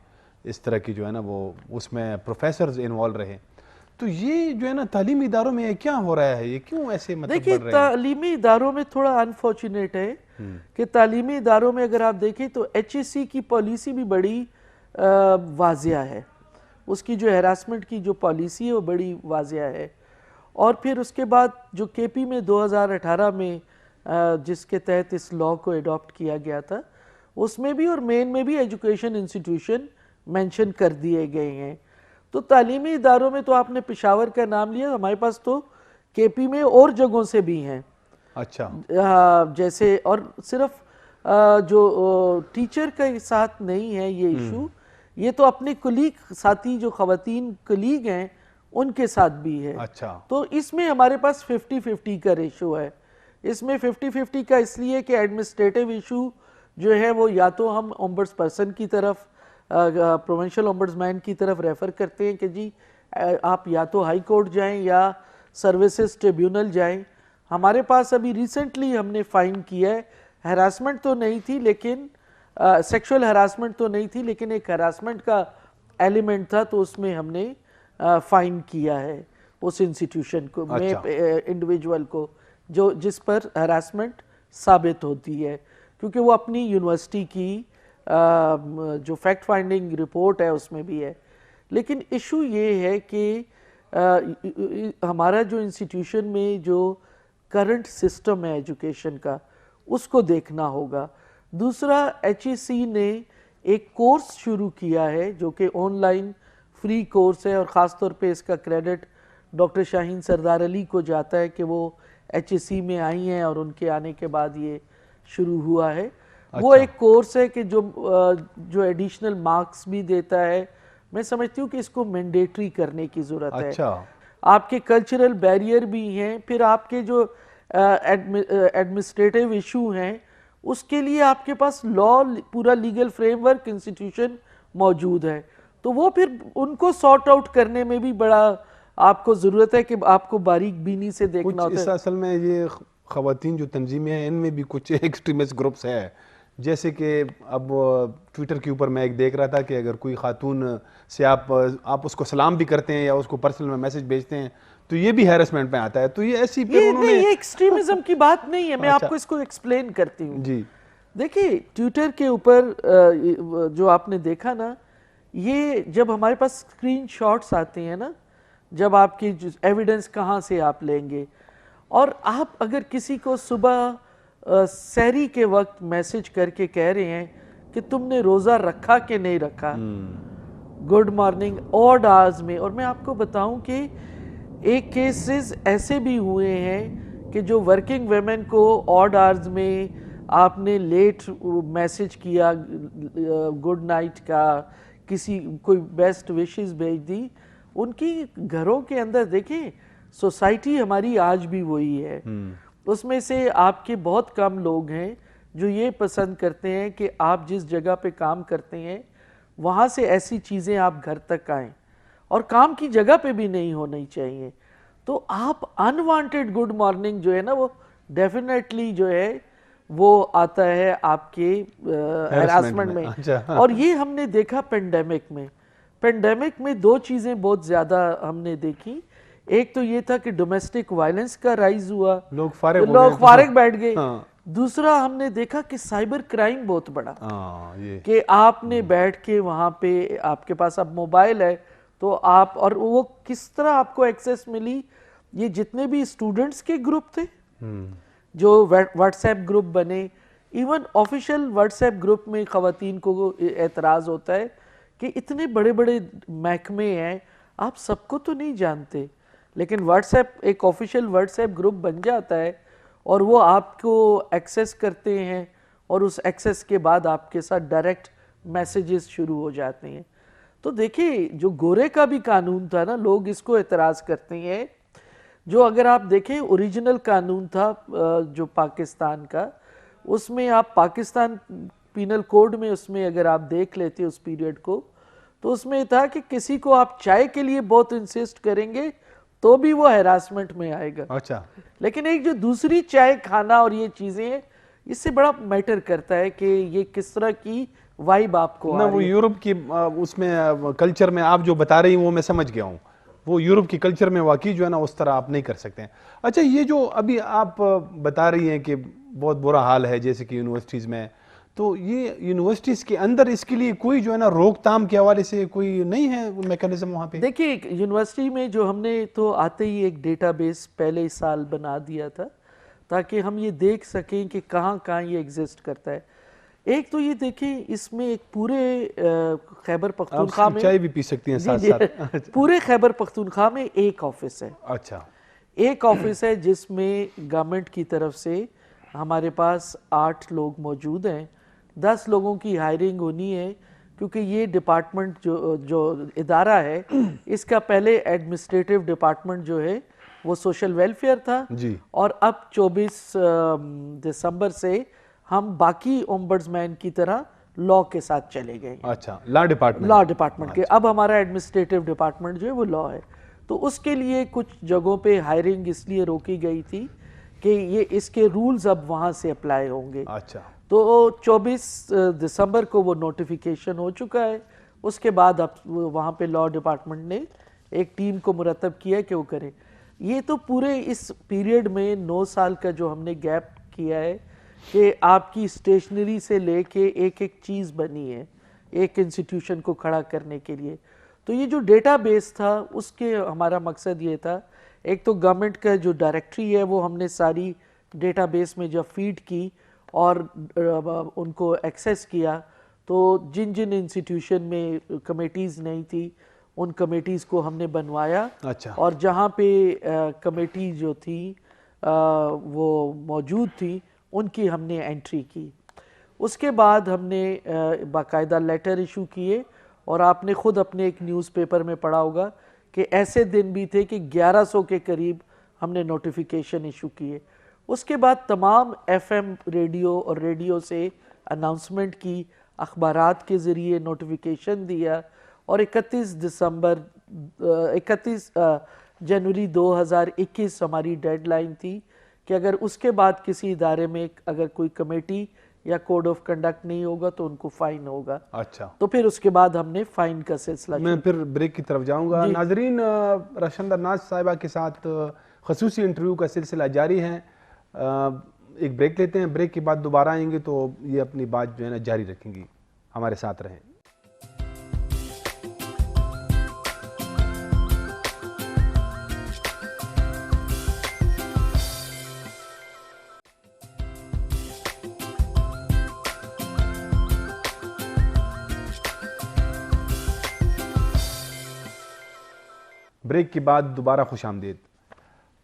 اس طرح کی جو ہے نا وہ اس میں پروفیسرز انوالو رہے. تو یہ جو ہے نا تعلیمی اداروں میں کیا ہو رہا ہے، یہ کیوں ایسے مطلب بڑھ رہے ہیں؟ دیکھیے تعلیمی اداروں میں تھوڑا انفارچونیٹ ہے کہ تعلیمی اداروں میں اگر آپ دیکھیں تو ایچ ای سی کی پالیسی بھی بڑی واضح ہے. اس کی جو ہراسمنٹ کی جو پالیسی ہے وہ بڑی واضح ہے. اور پھر اس کے بعد جو کے پی میں 2018 میں جس کے تحت اس لاء کو ایڈاپٹ کیا گیا تھا، اس میں بھی اور مین میں بھی ایجوکیشن انسٹیٹیوشن مینشن کر دیے گئے ہیں. تو تعلیمی اداروں میں تو آپ نے پشاور کا نام لیا، ہمارے پاس تو کے پی میں اور جگہوں سے بھی ہیں. اچھا، جیسے اور صرف جو ٹیچر کے ساتھ نہیں ہے یہ ایشو، یہ تو اپنے کلیگ ساتھی جو خواتین کلیگ ہیں ان کے ساتھ بھی ہے. اچھا. تو اس میں ہمارے پاس 50-50 کا ریشو ہے. اس میں 50-50 کا اس لیے کہ ایڈمنسٹریٹو ایشو جو ہے وہ یا تو ہم اومبڈس پرسن کی طرف پروونشل اومبڈسمین کی طرف ریفر کرتے ہیں کہ جی آپ یا تو ہائی کورٹ جائیں یا سروسز ٹریبیونل جائیں. ہمارے پاس ابھی ریسنٹلی ہم نے فائن کیا ہے, ہراسمنٹ تو نہیں تھی لیکن سیکشول ہراسمنٹ تو نہیں تھی لیکن ایک ہراسمنٹ کا ایلیمنٹ تھا, تو اس میں ہم نے فائن کیا ہے اس انسٹیٹیوشن کو میں انڈیویجول کو جس پر ہراسمنٹ ثابت ہوتی ہے, کیونکہ وہ اپنی یونیورسٹی کی جو فیکٹ فائنڈنگ رپورٹ ہے اس میں بھی ہے. لیکن ایشو یہ ہے کہ ہمارا جو انسٹیٹیوشن میں جو کرنٹ سسٹم ہے ایجوکیشن کا اس کو دیکھنا ہوگا. دوسرا HEC نے ایک کورس شروع کیا ہے جو کہ آن لائن فری کورس ہے, اور خاص طور پہ اس کا کریڈٹ ڈاکٹر شاہین سردار علی کو جاتا ہے کہ وہ HEC میں آئی ہیں اور ان کے آنے کے بعد یہ شروع ہوا ہے. وہ ایک کورس ہے کہ جو ایڈیشنل مارکس بھی دیتا ہے. میں سمجھتی ہوں کہ اس کو مینڈیٹری کرنے کی ضرورت ہے. آپ کے کلچرل بیریئر بھی ہیں, پھر آپ کے جو ایڈمنسٹریٹو ایشو ہیں اس کے لیے آپ کے پاس لا پورا لیگل فریم ورک انسٹیٹیوشن موجود ہے, تو وہ پھر ان کو سارٹ آؤٹ کرنے میں بھی بڑا آپ کو ضرورت ہے کہ آپ کو باریک بینی سے دیکھنا ہوتا ہے. اصل میں یہ خواتین جو تنظیمیں ہیں ان میں بھی کچھ ایکسٹریمسٹ گروپس ہیں, جیسے کہ اب ٹویٹر کے اوپر میں ایک دیکھ رہا تھا کہ اگر کوئی خاتون سے آپ اس کو سلام بھی کرتے ہیں یا اس کو پرسنل میں میسج بھیجتے ہیں تو یہ بھی ہیرسمنٹ میں آتا ہے. تو یہ ایسی پھر انہوں نے یہ ایکسٹریمزم کی بات نہیں ہے, میں آپ کو اس کو ایکسپلین کرتی ہوں. جی دیکھیے ٹویٹر کے اوپر جو آپ نے دیکھا نا, یہ جب ہمارے پاس اسکرین شاٹس آتے ہیں نا, جب آپ کی ایویڈنس کہاں سے آپ لیں گے, اور آپ اگر کسی کو صبح سحری کے وقت میسج کر کے کہہ رہے ہیں کہ تم نے روزہ رکھا کہ نہیں رکھا, گڈ مارننگ آڈ آورز میں, اور میں آپ کو بتاؤں کہ ایک کیسز ایسے بھی ہوئے ہیں کہ جو ورکنگ ویمن کو آڈ آورز میں آپ نے لیٹ میسج کیا گڈ نائٹ کا, کسی کوئی بیسٹ وشز بھیج دی, ان کی گھروں کے اندر دیکھیں سوسائٹی ہماری آج بھی وہی ہے. اس میں سے آپ کے بہت کم لوگ ہیں جو یہ پسند کرتے ہیں کہ آپ جس جگہ پہ کام کرتے ہیں وہاں سے ایسی چیزیں آپ گھر تک آئیں, اور کام کی جگہ پہ بھی نہیں ہونی چاہیے. تو آپ انوانٹیڈ گڈ مارننگ جو ہے نا وہ ڈیفینیٹلی جو ہے وہ آتا ہے آپ کے ہراسمنٹ میں. اور یہ ہم نے دیکھا پینڈیمک میں دو چیزیں بہت زیادہ ہم نے دیکھی. ایک تو یہ تھا کہ ڈومیسٹک وائلنس کا رائز ہوا, لوگ فارغ بیٹھ گئے. دوسرا ہم نے دیکھا کہ سائبر کرائم بہت بڑا, کہ آپ نے بیٹھ کے وہاں پہ آپ کے پاس اب موبائل ہے تو آپ, اور وہ کس طرح آپ کو ایکسیس ملی, یہ جتنے بھی اسٹوڈنٹس کے گروپ تھے جو واٹس ایپ گروپ بنے, even official what's app group میں خواتین کو اعتراض ہوتا ہے کہ اتنے بڑے بڑے محکمے ہیں آپ سب کو تو نہیں جانتے, لیکن واٹس ایپ ایک آفیشیل واٹس ایپ گروپ بن جاتا ہے اور وہ آپ کو ایکسیس کرتے ہیں, اور اس ایکسیس کے بعد آپ کے ساتھ ڈائریکٹ میسیجز شروع ہو جاتے ہیں. تو دیکھیں جو گورے کا بھی قانون تھا نا, لوگ اس کو اعتراض کرتے ہیں, جو اگر آپ دیکھیں اوریجنل قانون تھا جو پاکستان کا, اس میں آپ پاکستان پینل کوڈ میں اس میں اگر آپ دیکھ لیتے اس پیریڈ کو, تو اس میں تھا کہ کسی کو آپ چائے کے لیے بہت انسسٹ کریں گے تو بھی وہ ہراسمنٹ میں آئے گا. اچھا, لیکن ایک جو دوسری چائے کھانا اور یہ چیزیں ہیں, اس سے بڑا میٹر کرتا ہے کہ یہ کس طرح کی وائب آپ کو آ رہی ہے. وہ یورپ کی اس میں کلچر میں آپ جو بتا رہی ہیں وہ میں سمجھ گیا ہوں, وہ یورپ کی کلچر میں واقعی جو ہے نا اس طرح آپ نہیں کر سکتے ہیں. اچھا, یہ جو ابھی آپ بتا رہی ہیں کہ بہت برا حال ہے جیسے کہ یونیورسٹیز میں, تو یہ یونیورسٹیز کے اندر اس کے لیے کوئی جو ہے نا روک تھام کے حوالے سے کوئی نہیں ہے میکانزم وہاں پہ؟ دیکھیے یونیورسٹی میں جو ہم نے تو آتے ہی ایک ڈیٹا بیس پہلے سال بنا دیا تھا تاکہ ہم یہ دیکھ سکیں کہ کہاں کہاں یہ ایگزسٹ کرتا ہے. ایک تو یہ دیکھیں اس میں ایک پورے خیبر پختونخوا میں چائے بھی پی سکتی ہیں ساتھ ساتھ, پورے خیبر پختونخوا میں ایک آفس ہے. اچھا, ایک آفس ہے جس میں گورنمنٹ کی طرف سے ہمارے پاس 8 لوگ موجود ہیں, 10 لوگوں کی ہائرنگ ہونی ہے کیونکہ یہ ڈپارٹمنٹ جو ادارہ ہے اس کا پہلے ایڈمنسٹریٹو ڈپارٹمنٹ جو ہے وہ سوشل ویلفیئر تھا جی، اور اب 24 دسمبر سے ہم باقی اومبڈسمین کی طرح لا کے ساتھ چلے گئے ہیں. اچھا، لا ڈپارٹمنٹ کے اب ہمارا ایڈمنسٹریٹو ڈپارٹمنٹ جو ہے وہ لا ہے. تو اس کے لیے کچھ جگہوں پہ ہائرنگ اس لیے روکی گئی تھی کہ یہ اس کے رولز اب وہاں سے اپلائی ہوں گے. اچھا، تو 24 دسمبر کو وہ نوٹیفیکیشن ہو چکا ہے. اس کے بعد اب وہاں پہ لا ڈپارٹمنٹ نے ایک ٹیم کو مرتب کیا کہ وہ کرے. یہ تو پورے اس پیریڈ میں 9 سال کا جو ہم نے گیپ کیا ہے کہ آپ کی اسٹیشنری سے لے کے ایک ایک چیز بنی ہے ایک انسٹیٹیوشن کو کھڑا کرنے کے لیے. تو یہ جو ڈیٹا بیس تھا اس کے ہمارا مقصد یہ تھا، ایک تو گورنمنٹ کا جو ڈائریکٹری ہے وہ ہم نے ساری ڈیٹا بیس میں جب فیڈ کی اور ان کو ایکسیس کیا تو جن جن انسٹیٹیوشن میں کمیٹیز نہیں تھی ان کمیٹیز کو ہم نے بنوایا. اچھا، اور جہاں پہ کمیٹی جو تھی وہ موجود تھی ان کی ہم نے انٹری کی. اس کے بعد ہم نے باقاعدہ لیٹر ایشو کیے اور آپ نے خود اپنے ایک نیوز پیپر میں پڑھا ہوگا کہ ایسے دن بھی تھے کہ 1100 کے قریب ہم نے نوٹیفیکیشن ایشو کیے. اس کے بعد تمام ایف ایم ریڈیو اور ریڈیو سے اناؤنسمنٹ کی، اخبارات کے ذریعے نوٹیفیکیشن دیا اور 31 جنوری 2021 ہماری ڈیڈ لائن تھی کہ اگر اس کے بعد کسی ادارے میں اگر کوئی کمیٹی یا کوڈ آف کنڈکٹ نہیں ہوگا تو ان کو فائن ہوگا. اچھا، تو پھر اس کے بعد ہم نے فائن کا سلسلہ میں پھر بریک کی طرف جاؤں گا. ناظرین، رشندہ ناز صاحبہ کے ساتھ خصوصی انٹرویو کا سلسلہ جاری ہے. ایک بریک لیتے ہیں، بریک کے بعد دوبارہ آئیں گے تو یہ اپنی بات جو ہے نا جاری رکھیں گی. ہمارے ساتھ رہیں. بریک کے بعد دوبارہ خوش آمدید.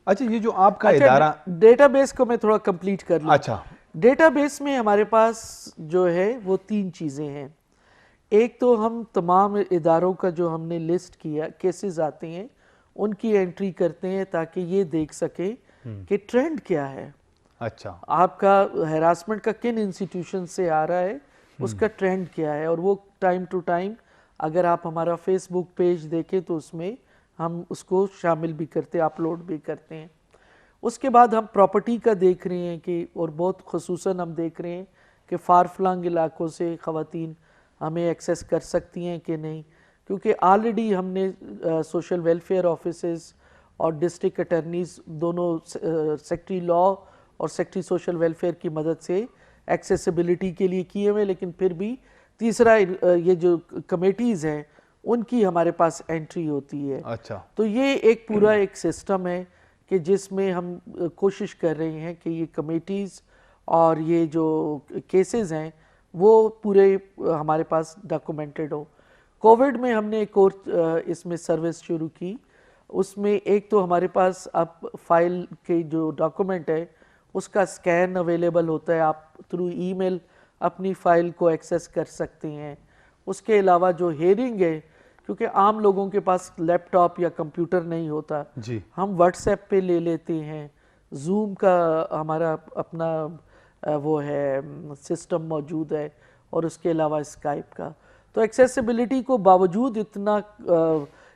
اچھا، یہ جو آپ کا ادارہ ڈیٹا بیس کو میں تھوڑا کمپلیٹ کر لوں. اچھا، ڈیٹا بیس میں ہمارے پاس جو ہے وہ 3 چیزیں ہیں. ایک تو ہم تمام اداروں کا جو ہم نے لسٹ کیا کیسز آتے ہیں ان کی انٹری کرتے ہیں تاکہ یہ دیکھ سکیں کہ ٹرینڈ کیا ہے. اچھا، آپ کا ہراسمنٹ کا کن انسٹیٹیوشن سے آ رہا ہے، اس کا ٹرینڈ کیا ہے. اور وہ ٹائم ٹو ٹائم اگر آپ ہمارا فیس بک پیج دیکھیں تو اس میں ہم اس کو شامل بھی کرتے ہیں، اپلوڈ بھی کرتے ہیں. اس کے بعد ہم پراپرٹی کا دیکھ رہے ہیں کہ اور بہت خصوصاً ہم دیکھ رہے ہیں کہ فار فلنگ علاقوں سے خواتین ہمیں ایکسیس کر سکتی ہیں کہ نہیں، کیونکہ آلریڈی ہم نے سوشل ویلفیئر آفیسز اور ڈسٹرکٹ اٹرنیز دونوں سیکٹری لا اور سیکٹری سوشل ویلفیئر کی مدد سے ایکسیسیبلٹی کے لیے کیے ہوئے. لیکن پھر بھی تیسرا یہ جو کمیٹیز ہیں ان کی ہمارے پاس انٹری ہوتی ہے. اچھا، تو یہ ایک پورا ایک سسٹم ہے کہ جس میں ہم کوشش کر رہے ہیں کہ یہ کمیٹیز اور یہ جو کیسز ہیں وہ پورے ہمارے پاس ڈاکومنٹڈ ہو. کووڈ میں ہم نے ایک اور اس میں سروس شروع کی. اس میں ایک تو ہمارے پاس اب فائل کے جو ڈاکومنٹ ہے اس کا سکین اویلیبل ہوتا ہے، آپ تھرو ای میل اپنی فائل کو ایکسیس کر سکتے ہیں. اس کے علاوہ جو ہیئرنگ ہے، کیونکہ عام لوگوں کے پاس لیپ ٹاپ یا کمپیوٹر نہیں ہوتا، جی، ہم واٹس ایپ پہ لے لیتے ہیں. زوم کا ہمارا اپنا وہ ہے سسٹم موجود ہے اور اس کے علاوہ اسکائپ کا. تو ایکسیسیبلٹی کو باوجود اتنا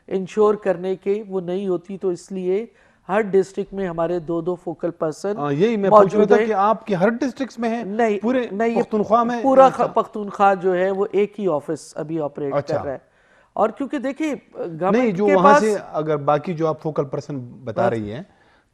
انشور کرنے کے وہ نہیں ہوتی، تو اس لیے ہر ڈسٹرکٹ میں ہمارے 2 فوکل پرسن یہی میں پوچھ رہا تھا کہ آپ کے ہر ڈسٹرکٹس میں ہیں؟ نہیں، پورے پختونخوا میں پورا پختونخوا جو ہے وہ ایک ہی آفس ابھی آپریٹ اچھا کر رہا ہے. اور کیونکہ دیکھیں نہیں، گورنمنٹ جو کے وہاں پاس سے اگر باقی جو آپ فوکل پرسن بتا رہی ہیں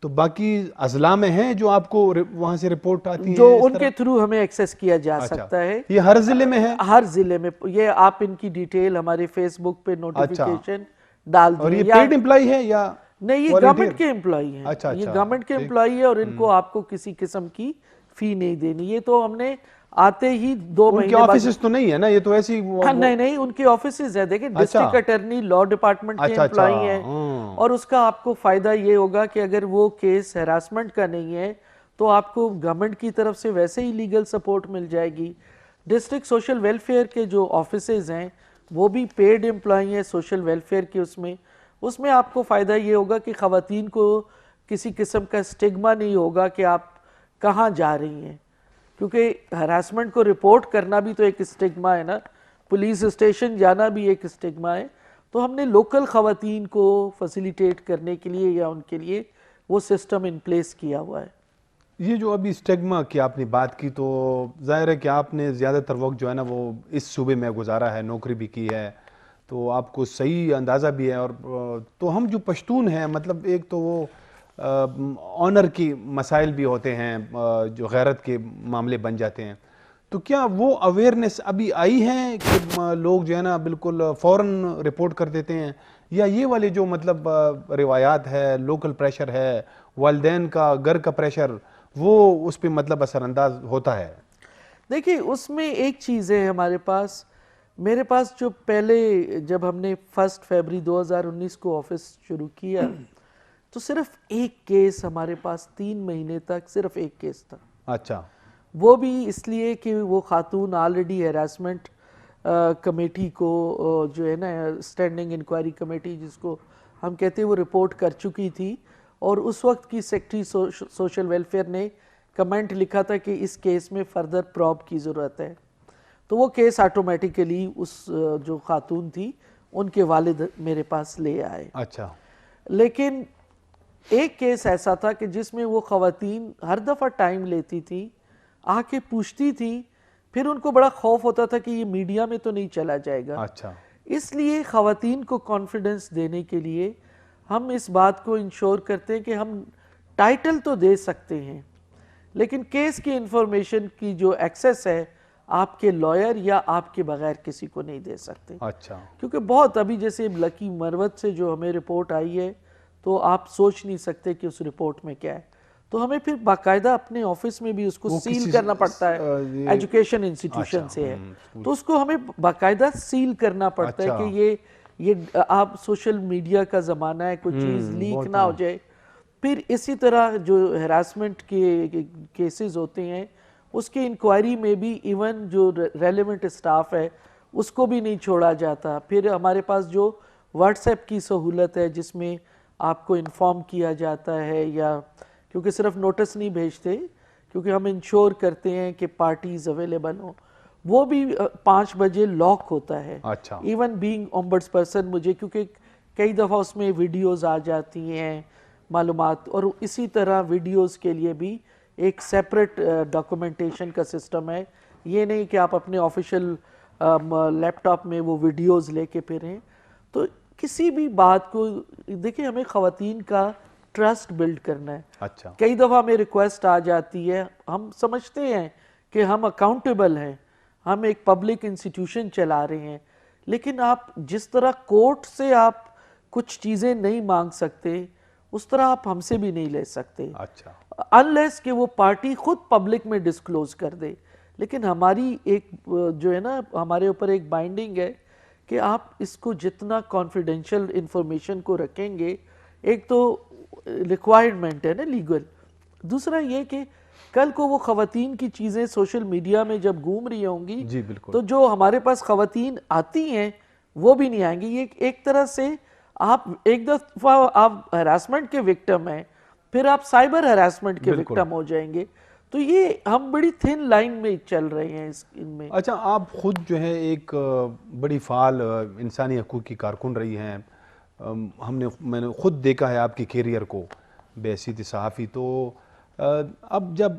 تو باقی اضلاع میں ہیں جو آپ کو وہاں سے رپورٹ آتی ہے، جو ان کے تھرو ہمیں ایکسیس کیا جا سکتا ہے. یہ ہر ضلع میں ہے؟ ہر ضلع میں. یہ آپ ان کی ڈیٹیل ہمارے فیس بک پہ نوٹیفیکیشن ڈال دیں. اور یہ پیڈ امپلائی ہے یا نہیں؟ یہ گورنمنٹ کے امپلائی ہیں. یہ گورنمنٹ کے امپلائی ہے اور ان کو آپ کو کسی قسم کی فی نہیں دینی. یہ تو ہم نے آتے ہی 2 مہینے ان کے آفیسز تو نہیں ہے نا؟ یہ تو ایسی نہیں، ان کے آفیسز ہیں. دیکھیں ڈسٹرکٹ اٹرنی لا ڈپارٹمنٹ کے امپلائی ہیں اور اس کا آپ کو فائدہ یہ ہوگا کہ اگر وہ کیس ہراسمنٹ کا نہیں ہے تو آپ کو گورنمنٹ کی طرف سے ویسے ہی لیگل سپورٹ مل جائے گی. ڈسٹرکٹ سوشل ویلفیئر کے جو آفیسز ہیں وہ بھی پیڈ امپلائی ہیں سوشل ویلفیئر کے، اس میں آپ کو فائدہ یہ ہوگا کہ خواتین کو کسی قسم کا اسٹگما نہیں ہوگا کہ آپ کہاں جا رہی ہیں، کیونکہ ہراسمنٹ کو رپورٹ کرنا بھی تو ایک اسٹگما ہے نا، پولیس اسٹیشن جانا بھی ایک اسٹگما ہے. تو ہم نے لوکل خواتین کو فیسیلیٹیٹ کرنے کے لیے یا ان کے لیے وہ سسٹم ان پلیس کیا ہوا ہے. یہ جو ابھی اسٹیگما کی آپ نے بات کی، تو ظاہر ہے کہ آپ نے زیادہ تر وقت جو ہے نا وہ اس صوبے میں گزارا ہے، نوکری بھی کی ہے، تو آپ کو صحیح اندازہ بھی ہے. اور تو ہم جو پشتون ہیں، مطلب ایک تو وہ آنر کی مسائل بھی ہوتے ہیں جو غیرت کے معاملے بن جاتے ہیں، تو کیا وہ اویئرنیس ابھی آئی ہیں کہ لوگ جو ہے نا بالکل فوراً رپورٹ کر دیتے ہیں، یا یہ والے جو مطلب روایات ہے، لوکل پریشر ہے، والدین کا گھر کا پریشر، وہ اس پہ مطلب اثر انداز ہوتا ہے؟ دیکھیے اس میں ایک چیز ہے ہمارے پاس، میرے پاس جو پہلے جب ہم نے 1 فروری 2019 کو آفس شروع کیا تو صرف ایک کیس ہمارے پاس 3 مہینے تک صرف ایک کیس تھا. اچھا. وہ بھی اس لیے کہ وہ خاتون آلریڈی ہیراسمنٹ کمیٹی کو جو ہے نا اسٹینڈنگ انکوائری کمیٹی جس کو ہم کہتے ہیں وہ رپورٹ کر چکی تھی، اور اس وقت کی سیکٹری سوشل ویلفیئر نے کمنٹ لکھا تھا کہ اس کیس میں فردر پروب کی ضرورت ہے. تو وہ کیس آٹومیٹیکلی اس جو خاتون تھی ان کے والد میرے پاس لے آئے. اچھا. لیکن ایک کیس ایسا تھا کہ جس میں وہ خواتین ہر دفعہ ٹائم لیتی تھی، آ کے پوچھتی تھی، پھر ان کو بڑا خوف ہوتا تھا کہ یہ میڈیا میں تو نہیں چلا جائے گا. اچھا. اس لیے خواتین کو کانفیڈنس دینے کے لیے ہم اس بات کو انشور کرتے ہیں کہ ہم ٹائٹل تو دے سکتے ہیں لیکن کیس کی انفارمیشن کی جو ایکسیس ہے آپ کے لائر یا آپ کے بغیر کسی کو نہیں دے سکتے. اچھا. کیونکہ بہت ابھی جیسے لکی مروت سے جو ہمیں رپورٹ آئی ہے تو آپ سوچ نہیں سکتے کہ اس رپورٹ میں کیا ہے. تو ہمیں پھر باقاعدہ اپنے آفس میں بھی اس کو سیل کرنا پڑتا ہے، ایجوکیشن انسٹیٹیوشن سے ہے تو اس کو ہمیں باقاعدہ سیل کرنا پڑتا ہے کہ یہ آپ سوشل میڈیا کا زمانہ ہے، کوئی چیز لیک نہ ہو جائے. پھر اسی طرح جو ہیراسمنٹ کے کیسز ہوتے ہیں اس کے انکوائری میں بھی ایون جو ریلیونٹ اسٹاف ہے اس کو بھی نہیں چھوڑا جاتا. پھر ہمارے پاس جو واٹس ایپ کی سہولت ہے جس میں آپ کو انفارم کیا جاتا ہے، یا کیونکہ صرف نوٹس نہیں بھیجتے، کیونکہ ہم انشور کرتے ہیں کہ پارٹیز اویلیبل ہوں، وہ بھی 5 بجے لاک ہوتا ہے. اچھا. ایون بینگ اومبڈس پرسن مجھے کیونکہ کئی دفعہ اس میں ویڈیوز آ جاتی ہیں معلومات، اور اسی طرح ویڈیوز کے لیے بھی ایک سیپریٹ ڈاکومنٹیشن کا سسٹم ہے. یہ نہیں کہ آپ اپنے آفیشیل لیپ ٹاپ میں وہ ویڈیوز لے کے پھریں. تو کسی بھی بات کو دیکھیں ہمیں خواتین کا ٹرسٹ بلڈ کرنا ہے. اچھا. کئی دفعہ ہمیں ریکویسٹ آ جاتی ہے، ہم سمجھتے ہیں کہ ہم اکاؤنٹیبل ہیں، ہم ایک پبلک انسٹیٹیوشن چلا رہے ہیں، لیکن آپ جس طرح کورٹ سے آپ کچھ چیزیں نہیں مانگ سکتے اس طرح آپ ہم سے بھی نہیں لے سکتے. اچھا. انلیس کہ وہ پارٹی خود پبلک میں ڈسکلوز کر دے. لیکن ہماری ایک جو ہے نا ہمارے اوپر ایک بائنڈنگ ہے کہ آپ اس کو جتنا کانفیڈینشیل انفارمیشن کو رکھیں گے، ایک تو ریکوائرمنٹ ہے نا لیگل، دوسرا یہ کہ کل کو وہ خواتین کی چیزیں سوشل میڈیا میں جب گھوم رہی ہوں گی جی بالکل، تو جو ہمارے پاس خواتین آتی ہیں وہ بھی نہیں آئیں گی. یہ ایک طرح سے آپ ایک دفعہ آپ ہراسمنٹ کے وکٹم ہیں، پھر آپ سائبر ہراسمنٹ کے وکٹم ہو جائیں گے. تو یہ ہم بڑی تھن لائن میں چل رہے ہیں ان میں. اچھا، آپ خود جو ہے ایک بڑی فعال انسانی حقوق کی کارکن رہی ہیں. میں نے خود دیکھا ہے آپ کی کیریئر کو بحیثیت صحافی. تو اب جب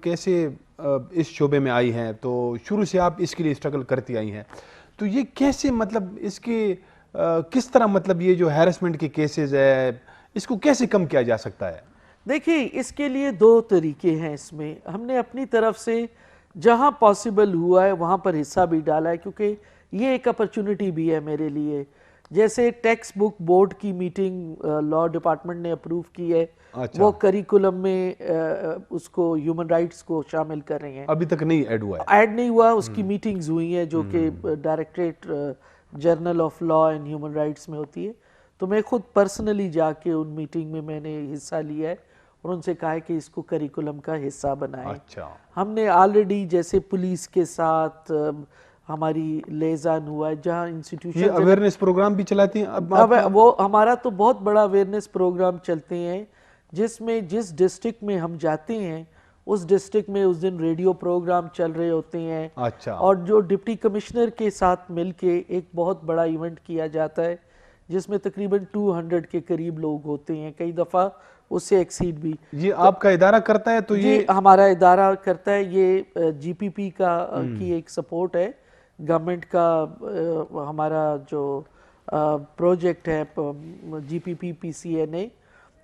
کیسے اس شعبے میں آئی ہیں تو شروع سے آپ اس کے لیے اسٹرگل کرتی آئی ہیں، تو یہ کیسے مطلب اس کے کس طرح مطلب یہ جو ہیرسمنٹ کے کیسز ہے اس کو کیسے کم کیا جا سکتا ہے؟ دیکھیں اس کے لیے 2 طریقے ہیں. اس میں ہم نے اپنی طرف سے جہاں پاسبل ہوا ہے وہاں پر حصہ بھی ڈالا ہے، کیونکہ یہ ایک اپرچونٹی بھی ہے میرے لیے. جیسے ٹیکسٹ بک بورڈ کی میٹنگ لا ڈپارٹمنٹ نے اپروو کی ہے، وہ کریکولم میں اس کو ہیومن رائٹس کو شامل کر رہے ہیں. ابھی تک نہیں ایڈ ہوا ہے؟ ایڈ نہیں ہوا. اس کی میٹنگز ہوئی ہیں جو کہ directorate journal of law and human rights میں ہوتی ہے. تو میں خود پرسنلی جا کے ان میٹنگ میں نے حصہ لیا ہے. اور ان سے کہا ہے کہ اس کو کریکولم کا حصہ بنائیں. اچھا. ہم نے آلریڈی جیسے پولیس کے ساتھ ہماری لیزان ہوا ہے جہاں انسٹیٹیوشن یہ اویئرنیس پروگرام بھی چلاتی ہیں اب وہ ہمارا تو بہت بڑا اویئرنیس پروگرام چلتے ہیں جس میں جس ڈسٹرکٹ میں ہم جاتے ہیں اس ڈسٹرکٹ میں اس دن ریڈیو پروگرام چل رہے ہوتے ہیں. اچھا. اور جو ڈپٹی کمشنر کے ساتھ مل کے ایک بہت بڑا ایونٹ کیا جاتا ہے جس میں تقریباً 200 کے قریب لوگ ہوتے ہیں, کئی دفعہ اس سے ایکسیڈ بھی. یہ آپ کا ادارہ کرتا ہے؟ تو یہ ہمارا ادارہ کرتا ہے. یہ جی پی پی کی ایک سپورٹ ہے, گورنمنٹ کا ہمارا جو پروجیکٹ ہے جی پی پی پی سی این اے,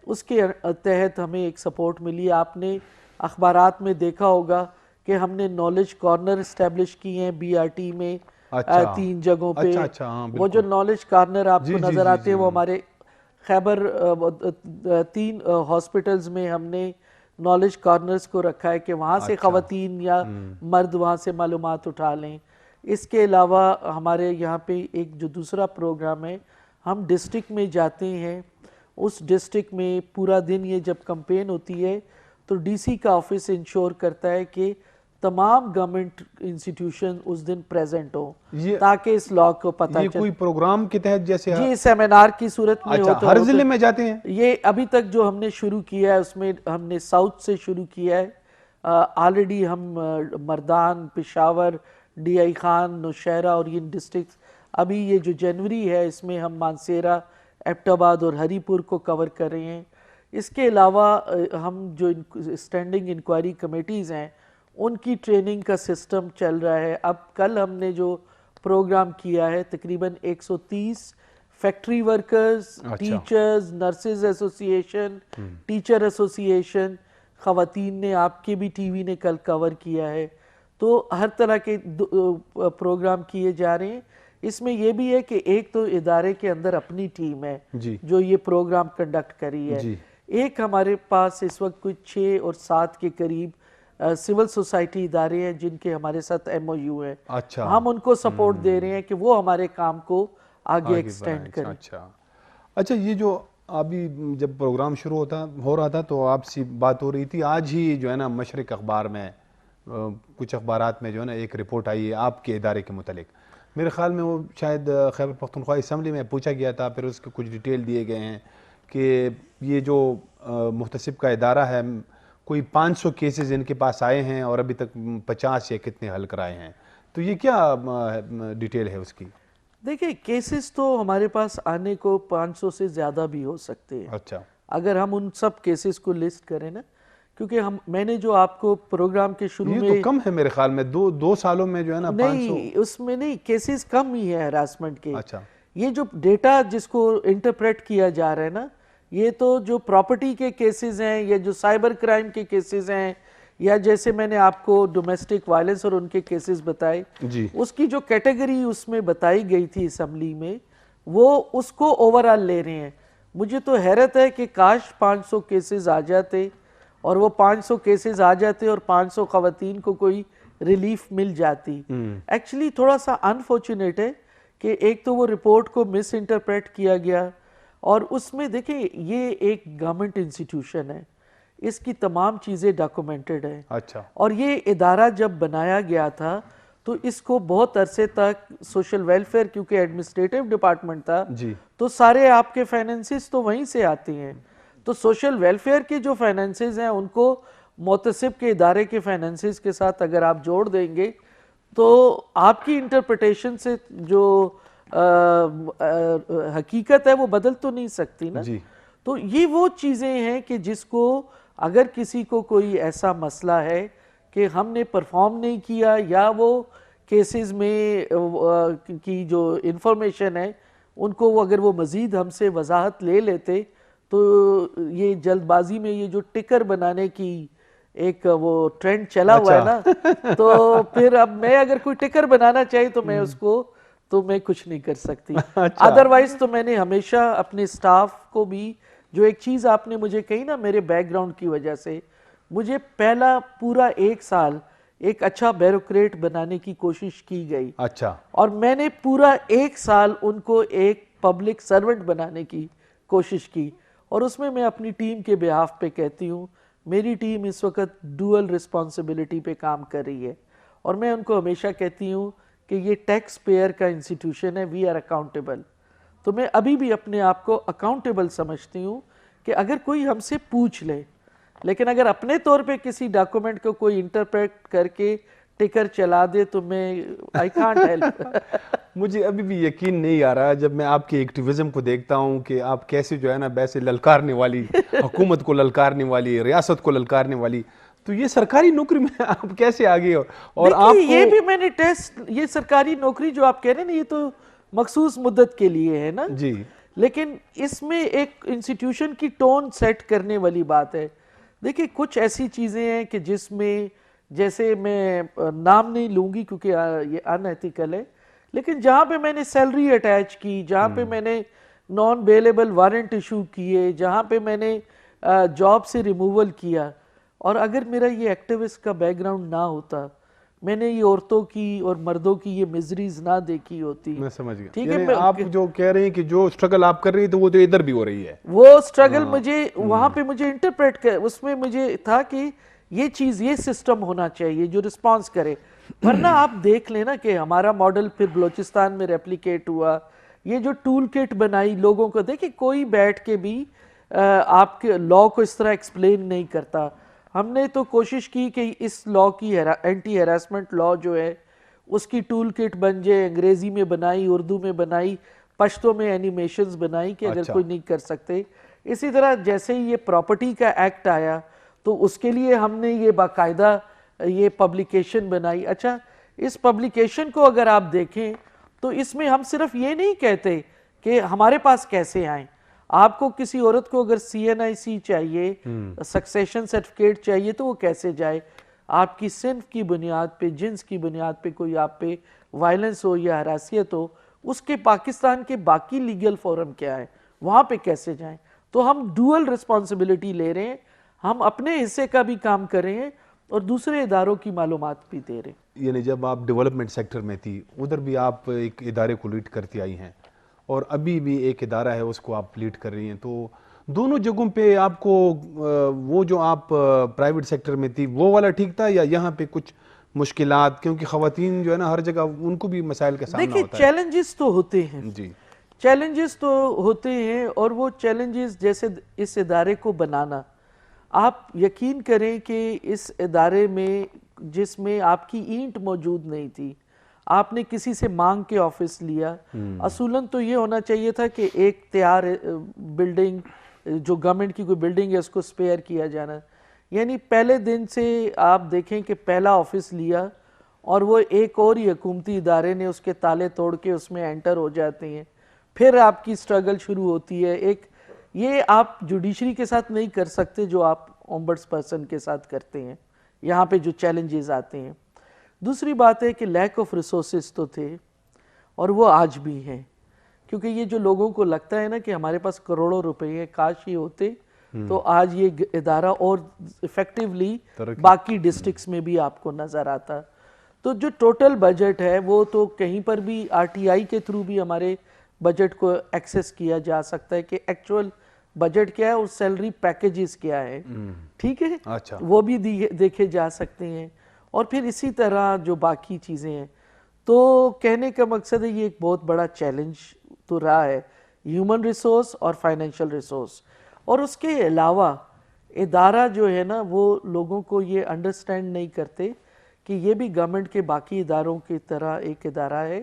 اس کے تحت ہمیں ایک سپورٹ ملی. آپ نے اخبارات میں دیکھا ہوگا کہ ہم نے نالج کارنر اسٹیبلش کی ہیں بی آر ٹی میں 3 جگہوں پہ. وہ جو نالج کارنر آپ کو نظر آتے ہیں وہ ہمارے خیبر 3 ہاسپٹلز میں ہم نے نالج کارنرز کو رکھا ہے کہ وہاں سے خواتین یا مرد وہاں سے معلومات اٹھا لیں. اس کے علاوہ ہمارے یہاں پہ ایک جو دوسرا پروگرام ہے, ہم ڈسٹرکٹ میں جاتے ہیں. اس ڈسٹرکٹ میں پورا دن یہ جب کمپین ہوتی ہے تو ڈی سی کا آفس انشور کرتا ہے کہ تمام گورنمنٹ انسٹیٹیوشن اس دن پریزنٹ ہو تاکہ اس لاء کو پتہ چلے. یہ کوئی پروگرام کے تحت جیسے جی سیمینار کی صورت میں ہوتا ہے؟ ہر ضلع میں جاتے ہیں؟ یہ ابھی تک جو ہم نے شروع کیا ہے اس میں ہم نے ساؤتھ سے شروع کیا ہے. آلریڈی ہم مردان, پشاور, ڈی آئی خان, نوشہرہ اور یہ ڈسٹرکٹ, ابھی یہ جو جنوری ہے اس میں ہم مانسیرہ, ایبٹ آباد اور ہری پور کو کور کر رہے ہیں. اس کے علاوہ ہم جو اسٹینڈنگ انکوائری کمیٹیز ہیں ان کی ٹریننگ کا سسٹم چل رہا ہے. اب کل ہم نے جو پروگرام کیا ہے تقریباً 130 فیکٹری ورکرز, ٹیچرز, نرسز ایسوسی ایشن, ٹیچر ایسوسی ایشن, خواتین نے, آپ کے بھی ٹی وی نے کل کور کیا ہے. تو ہر طرح کے پروگرام کیے جا رہے ہیں. اس میں یہ بھی ہے کہ ایک تو ادارے کے اندر اپنی ٹیم ہے جو یہ پروگرام کنڈکٹ کری ہے. ایک ہمارے پاس اس وقت کچھ 6 اور 7 کے قریب سول سوسائٹی ادارے ہیں جن کے ہمارے ساتھ ایم او یو ہے. ہم ان کو سپورٹ دے رہے ہیں کہ وہ ہمارے کام کو آگے ایکسٹینڈ کریں. اچھا, یہ جو ابھی جب پروگرام شروع ہو رہا تھا تو آپ سے بات ہو رہی تھی, آج ہی جو ہے نا مشرق اخبار میں کچھ اخبارات میں جو ہے نا ایک رپورٹ آئی ہے آپ کے ادارے کے متعلق. میرے خیال میں وہ شاید خیبر پختونخوا اسمبلی میں پوچھا گیا تھا, پھر اس کے کچھ ڈیٹیل دیے گئے ہیں کہ یہ جو محتسب کا ادارہ ہے کوئی 500 کیسز ان کے پاس آئے ہیں اور ابھی تک 50 یا کتنے حل کرائے ہیں. تو یہ کیا ڈیٹیل ہے اس کی؟ دیکھیں کیسز تو ہمارے پاس آنے کو 500 سے زیادہ بھی ہو سکتے ہیں. اچھا, اگر ہم ان سب کیسز کو لسٹ کریں نا, کیونکہ میں نے جو آپ کو پروگرام کے شروع میں, یہ تو کم ہے میرے خیال میں, 2 سالوں میں جو ہے نا 500. نہیں, اس میں نہیں, کیسز کم ہی ہے ہراسمنٹ کے. اچھا, یہ جو ڈیٹا جس کو انٹرپریٹ کیا جا رہا ہے نا, یہ تو جو پراپرٹی کے کیسز ہیں یا جو سائبر کرائم کے کیسز ہیں یا جیسے میں نے آپ کو ڈومیسٹک وائلنس اور ان کے کیسز بتائے, اس کی جو کیٹیگری اس میں بتائی گئی تھی اسمبلی میں, وہ اس کو اوورآل لے رہے ہیں. مجھے تو حیرت ہے کہ کاش 500 کیسز آ جاتے اور وہ 500 کیسز آ جاتے اور 500 خواتین کو کوئی ریلیف مل جاتی. ایکچولی تھوڑا سا انفارچونیٹ ہے کہ ایک تو وہ رپورٹ کو مس انٹرپریٹ کیا گیا, اور اس میں دیکھیں یہ ایک گورنمنٹ انسٹیٹیوشن ہے, اس کی تمام چیزیں ڈاکومنٹڈ ہیں. اچھا, اور یہ ادارہ جب بنایا گیا تھا تو اس کو بہت عرصے تک سوشل ویلفیئر, کیونکہ ایڈمنسٹریٹو ڈپارٹمنٹ تھا, تو سارے آپ کے فائنینسز تو وہیں سے آتے ہیں. تو سوشل ویلفیئر کے جو فائنینسز ہیں ان کو محتسب کے ادارے کے فائنینسز کے ساتھ اگر آپ جوڑ دیں گے تو آپ کی انٹرپریٹیشن سے جو حقیقت ہے وہ بدل تو نہیں سکتی نا. تو یہ وہ چیزیں ہیں کہ جس کو اگر کسی کو کوئی ایسا مسئلہ ہے کہ ہم نے پرفارم نہیں کیا یا وہ کیسز میں کی جو انفارمیشن ہے ان کو اگر وہ مزید ہم سے وضاحت لے لیتے, تو یہ جلد بازی میں یہ جو ٹکر بنانے کی ایک وہ ٹرینڈ چلا ہوا ہے نا, تو پھر اب میں اگر کوئی ٹکر بنانا چاہیے تو میں اس کو تو میں کچھ نہیں کر سکتی. ادروائز تو میں نے ہمیشہ اپنے سٹاف کو بھی, جو ایک چیز آپ نے مجھے کہی نا میرے بیک گراؤنڈ کی وجہ سے, مجھے پہلا پورا 1 سال ایک اچھا بیوروکریٹ بنانے کی کوشش کی گئی. اچھا, اور میں نے پورا 1 سال ان کو ایک پبلک سرونٹ بنانے کی کوشش کی, اور اس میں اپنی ٹیم کے بیہاف پہ کہتی ہوں میری ٹیم اس وقت ڈوئل رسپانسبلٹی پہ کام کر رہی ہے، اور میں ان کو ہمیشہ کہتی ہوں کہ یہ ٹیکس پیئر کا انسٹیٹیوشن ہے، وی آر اکاؤنٹیبل. تو میں ابھی بھی اپنے آپ کو اکاؤنٹیبل سمجھتی ہوں کہ اگر کوئی ہم سے پوچھ لے، لیکن اگر اپنے طور پہ کسی ڈاکومنٹ کو کوئی انٹرپریٹ کر کے ٹکر چلا دے تو میں آئی کانٹ ہیلپ. مجھے ابھی بھی یقین نہیں آ رہا جب میں آپ کے ایکٹیویزم کو دیکھتا ہوں کہ آپ کیسے جو ہے نا ویسے للکارنے والی، حکومت کو للکارنے والی، ریاست کو للکارنے والی، تو یہ سرکاری نوکری میں آپ کیسے آگے ہو؟ اور آپ دیکھیے یہ کو بھی میں نے ٹیسٹ، یہ سرکاری نوکری جو آپ کہہ رہے ہیں نا یہ تو مخصوص مدت کے لیے ہے نا، جی لیکن اس میں ایک انسٹیٹیوشن کی ٹون سیٹ کرنے والی بات ہے. دیکھیے کچھ ایسی چیزیں ہیں کہ جس میں، جیسے میں نام نہیں لوں گی کیونکہ یہ ان ایتھیکل ہے، لیکن جہاں پہ میں نے سیلری اٹیچ کی، جہاں پہ میں نے نان بیلیبل وارنٹ ایشو کیے، جہاں پہ میں نے جاب سے ریموول کیا، اور اگر میرا یہ ایکٹیوسٹ کا بیک گراؤنڈ نہ ہوتا، میں نے یہ عورتوں کی اور مردوں کی یہ مزریز نہ دیکھی ہوتی. میں سمجھ گیا، ٹھیک ہے، یعنی آپ جو کہہ رہے ہیں کہ جو اسٹرگل آپ کر رہی ہیں تو وہ تو ادھر بھی ہو رہی ہے. وہ اسٹرگل مجھے وہاں پہ مجھے انٹرپریٹ کر، اس میں مجھے تھا کہ یہ چیز، یہ سسٹم ہونا چاہیے جو رسپانس کرے. ورنہ آپ دیکھ لیں نا کہ ہمارا ماڈل پھر بلوچستان میں ریپلیکیٹ ہوا. یہ جو ٹول کٹ بنائی لوگوں کو، دیکھیں کوئی بیٹھ کے بھی آپ کے لا کو اس طرح ایکسپلین نہیں کرتا. ہم نے تو کوشش کی کہ اس لا کی اینٹی ہیراسمنٹ لا جو ہے اس کی ٹول کٹ بن جائے، انگریزی میں بنائی، اردو میں بنائی، پشتوں میں اینیمیشنز بنائی کہ اگر کوئی نہیں کر سکتے. اسی طرح جیسے ہی یہ پراپرٹی کا ایکٹ آیا تو اس کے لیے ہم نے یہ باقاعدہ یہ پبلیکیشن بنائی. اچھا، اس پبلیکیشن کو اگر آپ دیکھیں تو اس میں ہم صرف یہ نہیں کہتے کہ ہمارے پاس کیسے آئیں. آپ کو کسی عورت کو اگر CNIC چاہیے، سکسیشن سرٹیفکیٹ چاہیے تو وہ کیسے جائے؟ آپ کی صنف کی بنیاد پہ، جنس کی بنیاد پہ کوئی آپ پہ وائلنس ہو یا ہراسیت ہو، اس کے پاکستان کے باقی لیگل فورم کیا ہے، وہاں پہ کیسے جائیں؟ تو ہم ڈوئل رسپانسبلٹی لے رہے ہیں، ہم اپنے حصے کا بھی کام کر رہے ہیں اور دوسرے اداروں کی معلومات بھی دے رہے ہیں. یعنی جب آپ ڈیولپمنٹ سیکٹر میں تھی ادھر بھی آپ ایک ادارے کو لیڈ کرتی آئی ہیں، اور ابھی بھی ایک ادارہ ہے اس کو آپ لیڈ کر رہی ہیں، تو دونوں جگہوں پہ آپ کو وہ جو آپ پرائیویٹ سیکٹر میں تھی وہ والا ٹھیک تھا، یا یہاں پہ کچھ مشکلات، کیونکہ خواتین جو ہے نا ہر جگہ ان کو بھی مسائل کا سامنا دیکھیے ہوتا ہے؟ چیلنجز تو ہوتے ہیں، جی چیلنجز تو ہوتے ہیں، اور وہ چیلنجز جیسے اس ادارے کو بنانا، آپ یقین کریں کہ اس ادارے میں جس میں آپ کی اینٹ موجود نہیں تھی، آپ نے کسی سے مانگ کے آفس لیا. اصولاً تو یہ ہونا چاہیے تھا کہ ایک تیار بلڈنگ، جو گورنمنٹ کی کوئی بلڈنگ ہے اس کو سپیئر کیا جانا. یعنی پہلے دن سے آپ دیکھیں کہ پہلا آفس لیا اور وہ ایک اور ہی حکومتی ادارے نے اس کے تالے توڑ کے اس میں انٹر ہو جاتے ہیں. پھر آپ کی سٹرگل شروع ہوتی ہے. ایک یہ آپ جوڈیشری کے ساتھ نہیں کر سکتے جو آپ اومبڈس پرسن کے ساتھ کرتے ہیں. یہاں پہ جو چیلنجز آتے ہیں. دوسری بات ہے کہ لیک آف ریسورسز تو تھے اور وہ آج بھی ہیں، کیونکہ یہ جو لوگوں کو لگتا ہے نا کہ ہمارے پاس کروڑوں روپے ہیں، کاش یہ ہوتے تو آج یہ ادارہ اور ایفیکٹیولی باقی ڈسٹرکٹس میں بھی آپ کو نظر آتا. تو جو ٹوٹل بجٹ ہے وہ تو کہیں پر بھی RTI کے تھرو بھی ہمارے بجٹ کو ایکسیس کیا جا سکتا ہے کہ ایکچول بجٹ کیا ہے اور سیلری پیکیجز کیا ہے. ٹھیک ہے، وہ بھی دیکھے جا سکتے ہیں. اور پھر اسی طرح جو باقی چیزیں ہیں، تو کہنے کا مقصد ہے یہ ایک بہت بڑا چیلنج تو رہا ہے، ہیومن ریسورس اور فائنینشیل ریسورس. اور اس کے علاوہ ادارہ جو ہے نا وہ لوگوں کو یہ انڈرسٹینڈ نہیں کرتے کہ یہ بھی گورنمنٹ کے باقی اداروں کی طرح ایک ادارہ ہے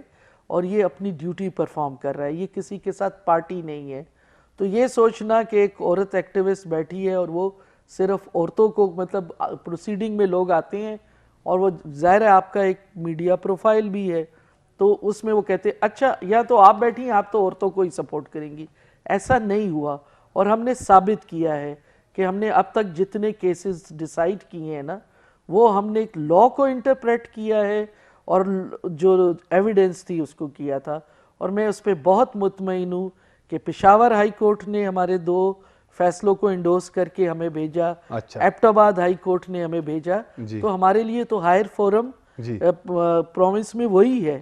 اور یہ اپنی ڈیوٹی پرفارم کر رہا ہے، یہ کسی کے ساتھ پارٹی نہیں ہے. تو یہ سوچنا کہ ایک عورت ایکٹیوسٹ بیٹھی ہے اور وہ صرف عورتوں کو، مطلب پروسیڈنگ میں لوگ آتے ہیں اور وہ ظاہر ہے آپ کا ایک میڈیا پروفائل بھی ہے تو اس میں وہ کہتے ہیں اچھا یا تو آپ بیٹھی ہیں، آپ تو عورتوں کو ہی سپورٹ کریں گی. ایسا نہیں ہوا، اور ہم نے ثابت کیا ہے کہ ہم نے اب تک جتنے کیسز ڈیسائیڈ کیے ہیں نا وہ ہم نے ایک لا کو انٹرپریٹ کیا ہے اور جو ایویڈنس تھی اس کو کیا تھا. اور میں اس پہ بہت مطمئن ہوں کہ پشاور ہائی کورٹ نے ہمارے 2 فیصلوں کو انڈورس کر کے ہمیں بھیجا، ایبٹ آباد ہائی کورٹ نے ہمیں بھیجا. تو ہمارے لیے تو ہائر فورم پروونس میں وہی ہے.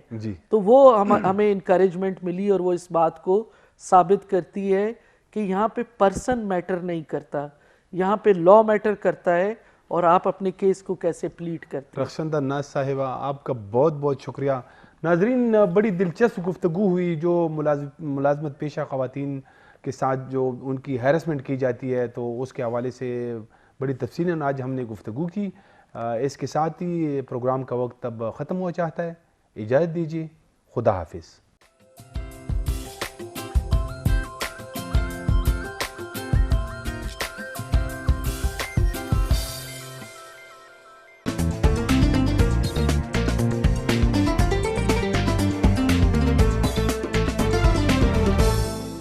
تو وہ ہمیں انکریجمنٹ ملی اور وہ اس بات کو ثابت کرتی ہے کہ یہاں پہ پرسن میٹر نہیں کرتا، یہاں پہ لا میٹر کرتا ہے اور آپ اپنے کیس کو کیسے پلیٹ کرتے ہیں۔ رخشندہ ناز صاحبہ آپ کا بہت بہت شکریہ۔ ناظرین بڑی دلچسپ گفتگو ہوئی جو ملازمت پیشہ خواتین کے ساتھ جو ان کی ہیرسمنٹ کی جاتی ہے، تو اس کے حوالے سے بڑی تفصیلاً آج ہم نے گفتگو کی۔ اس کے ساتھ ہی پروگرام کا وقت اب ختم ہوا چاہتا ہے، اجازت دیجیے، خدا حافظ۔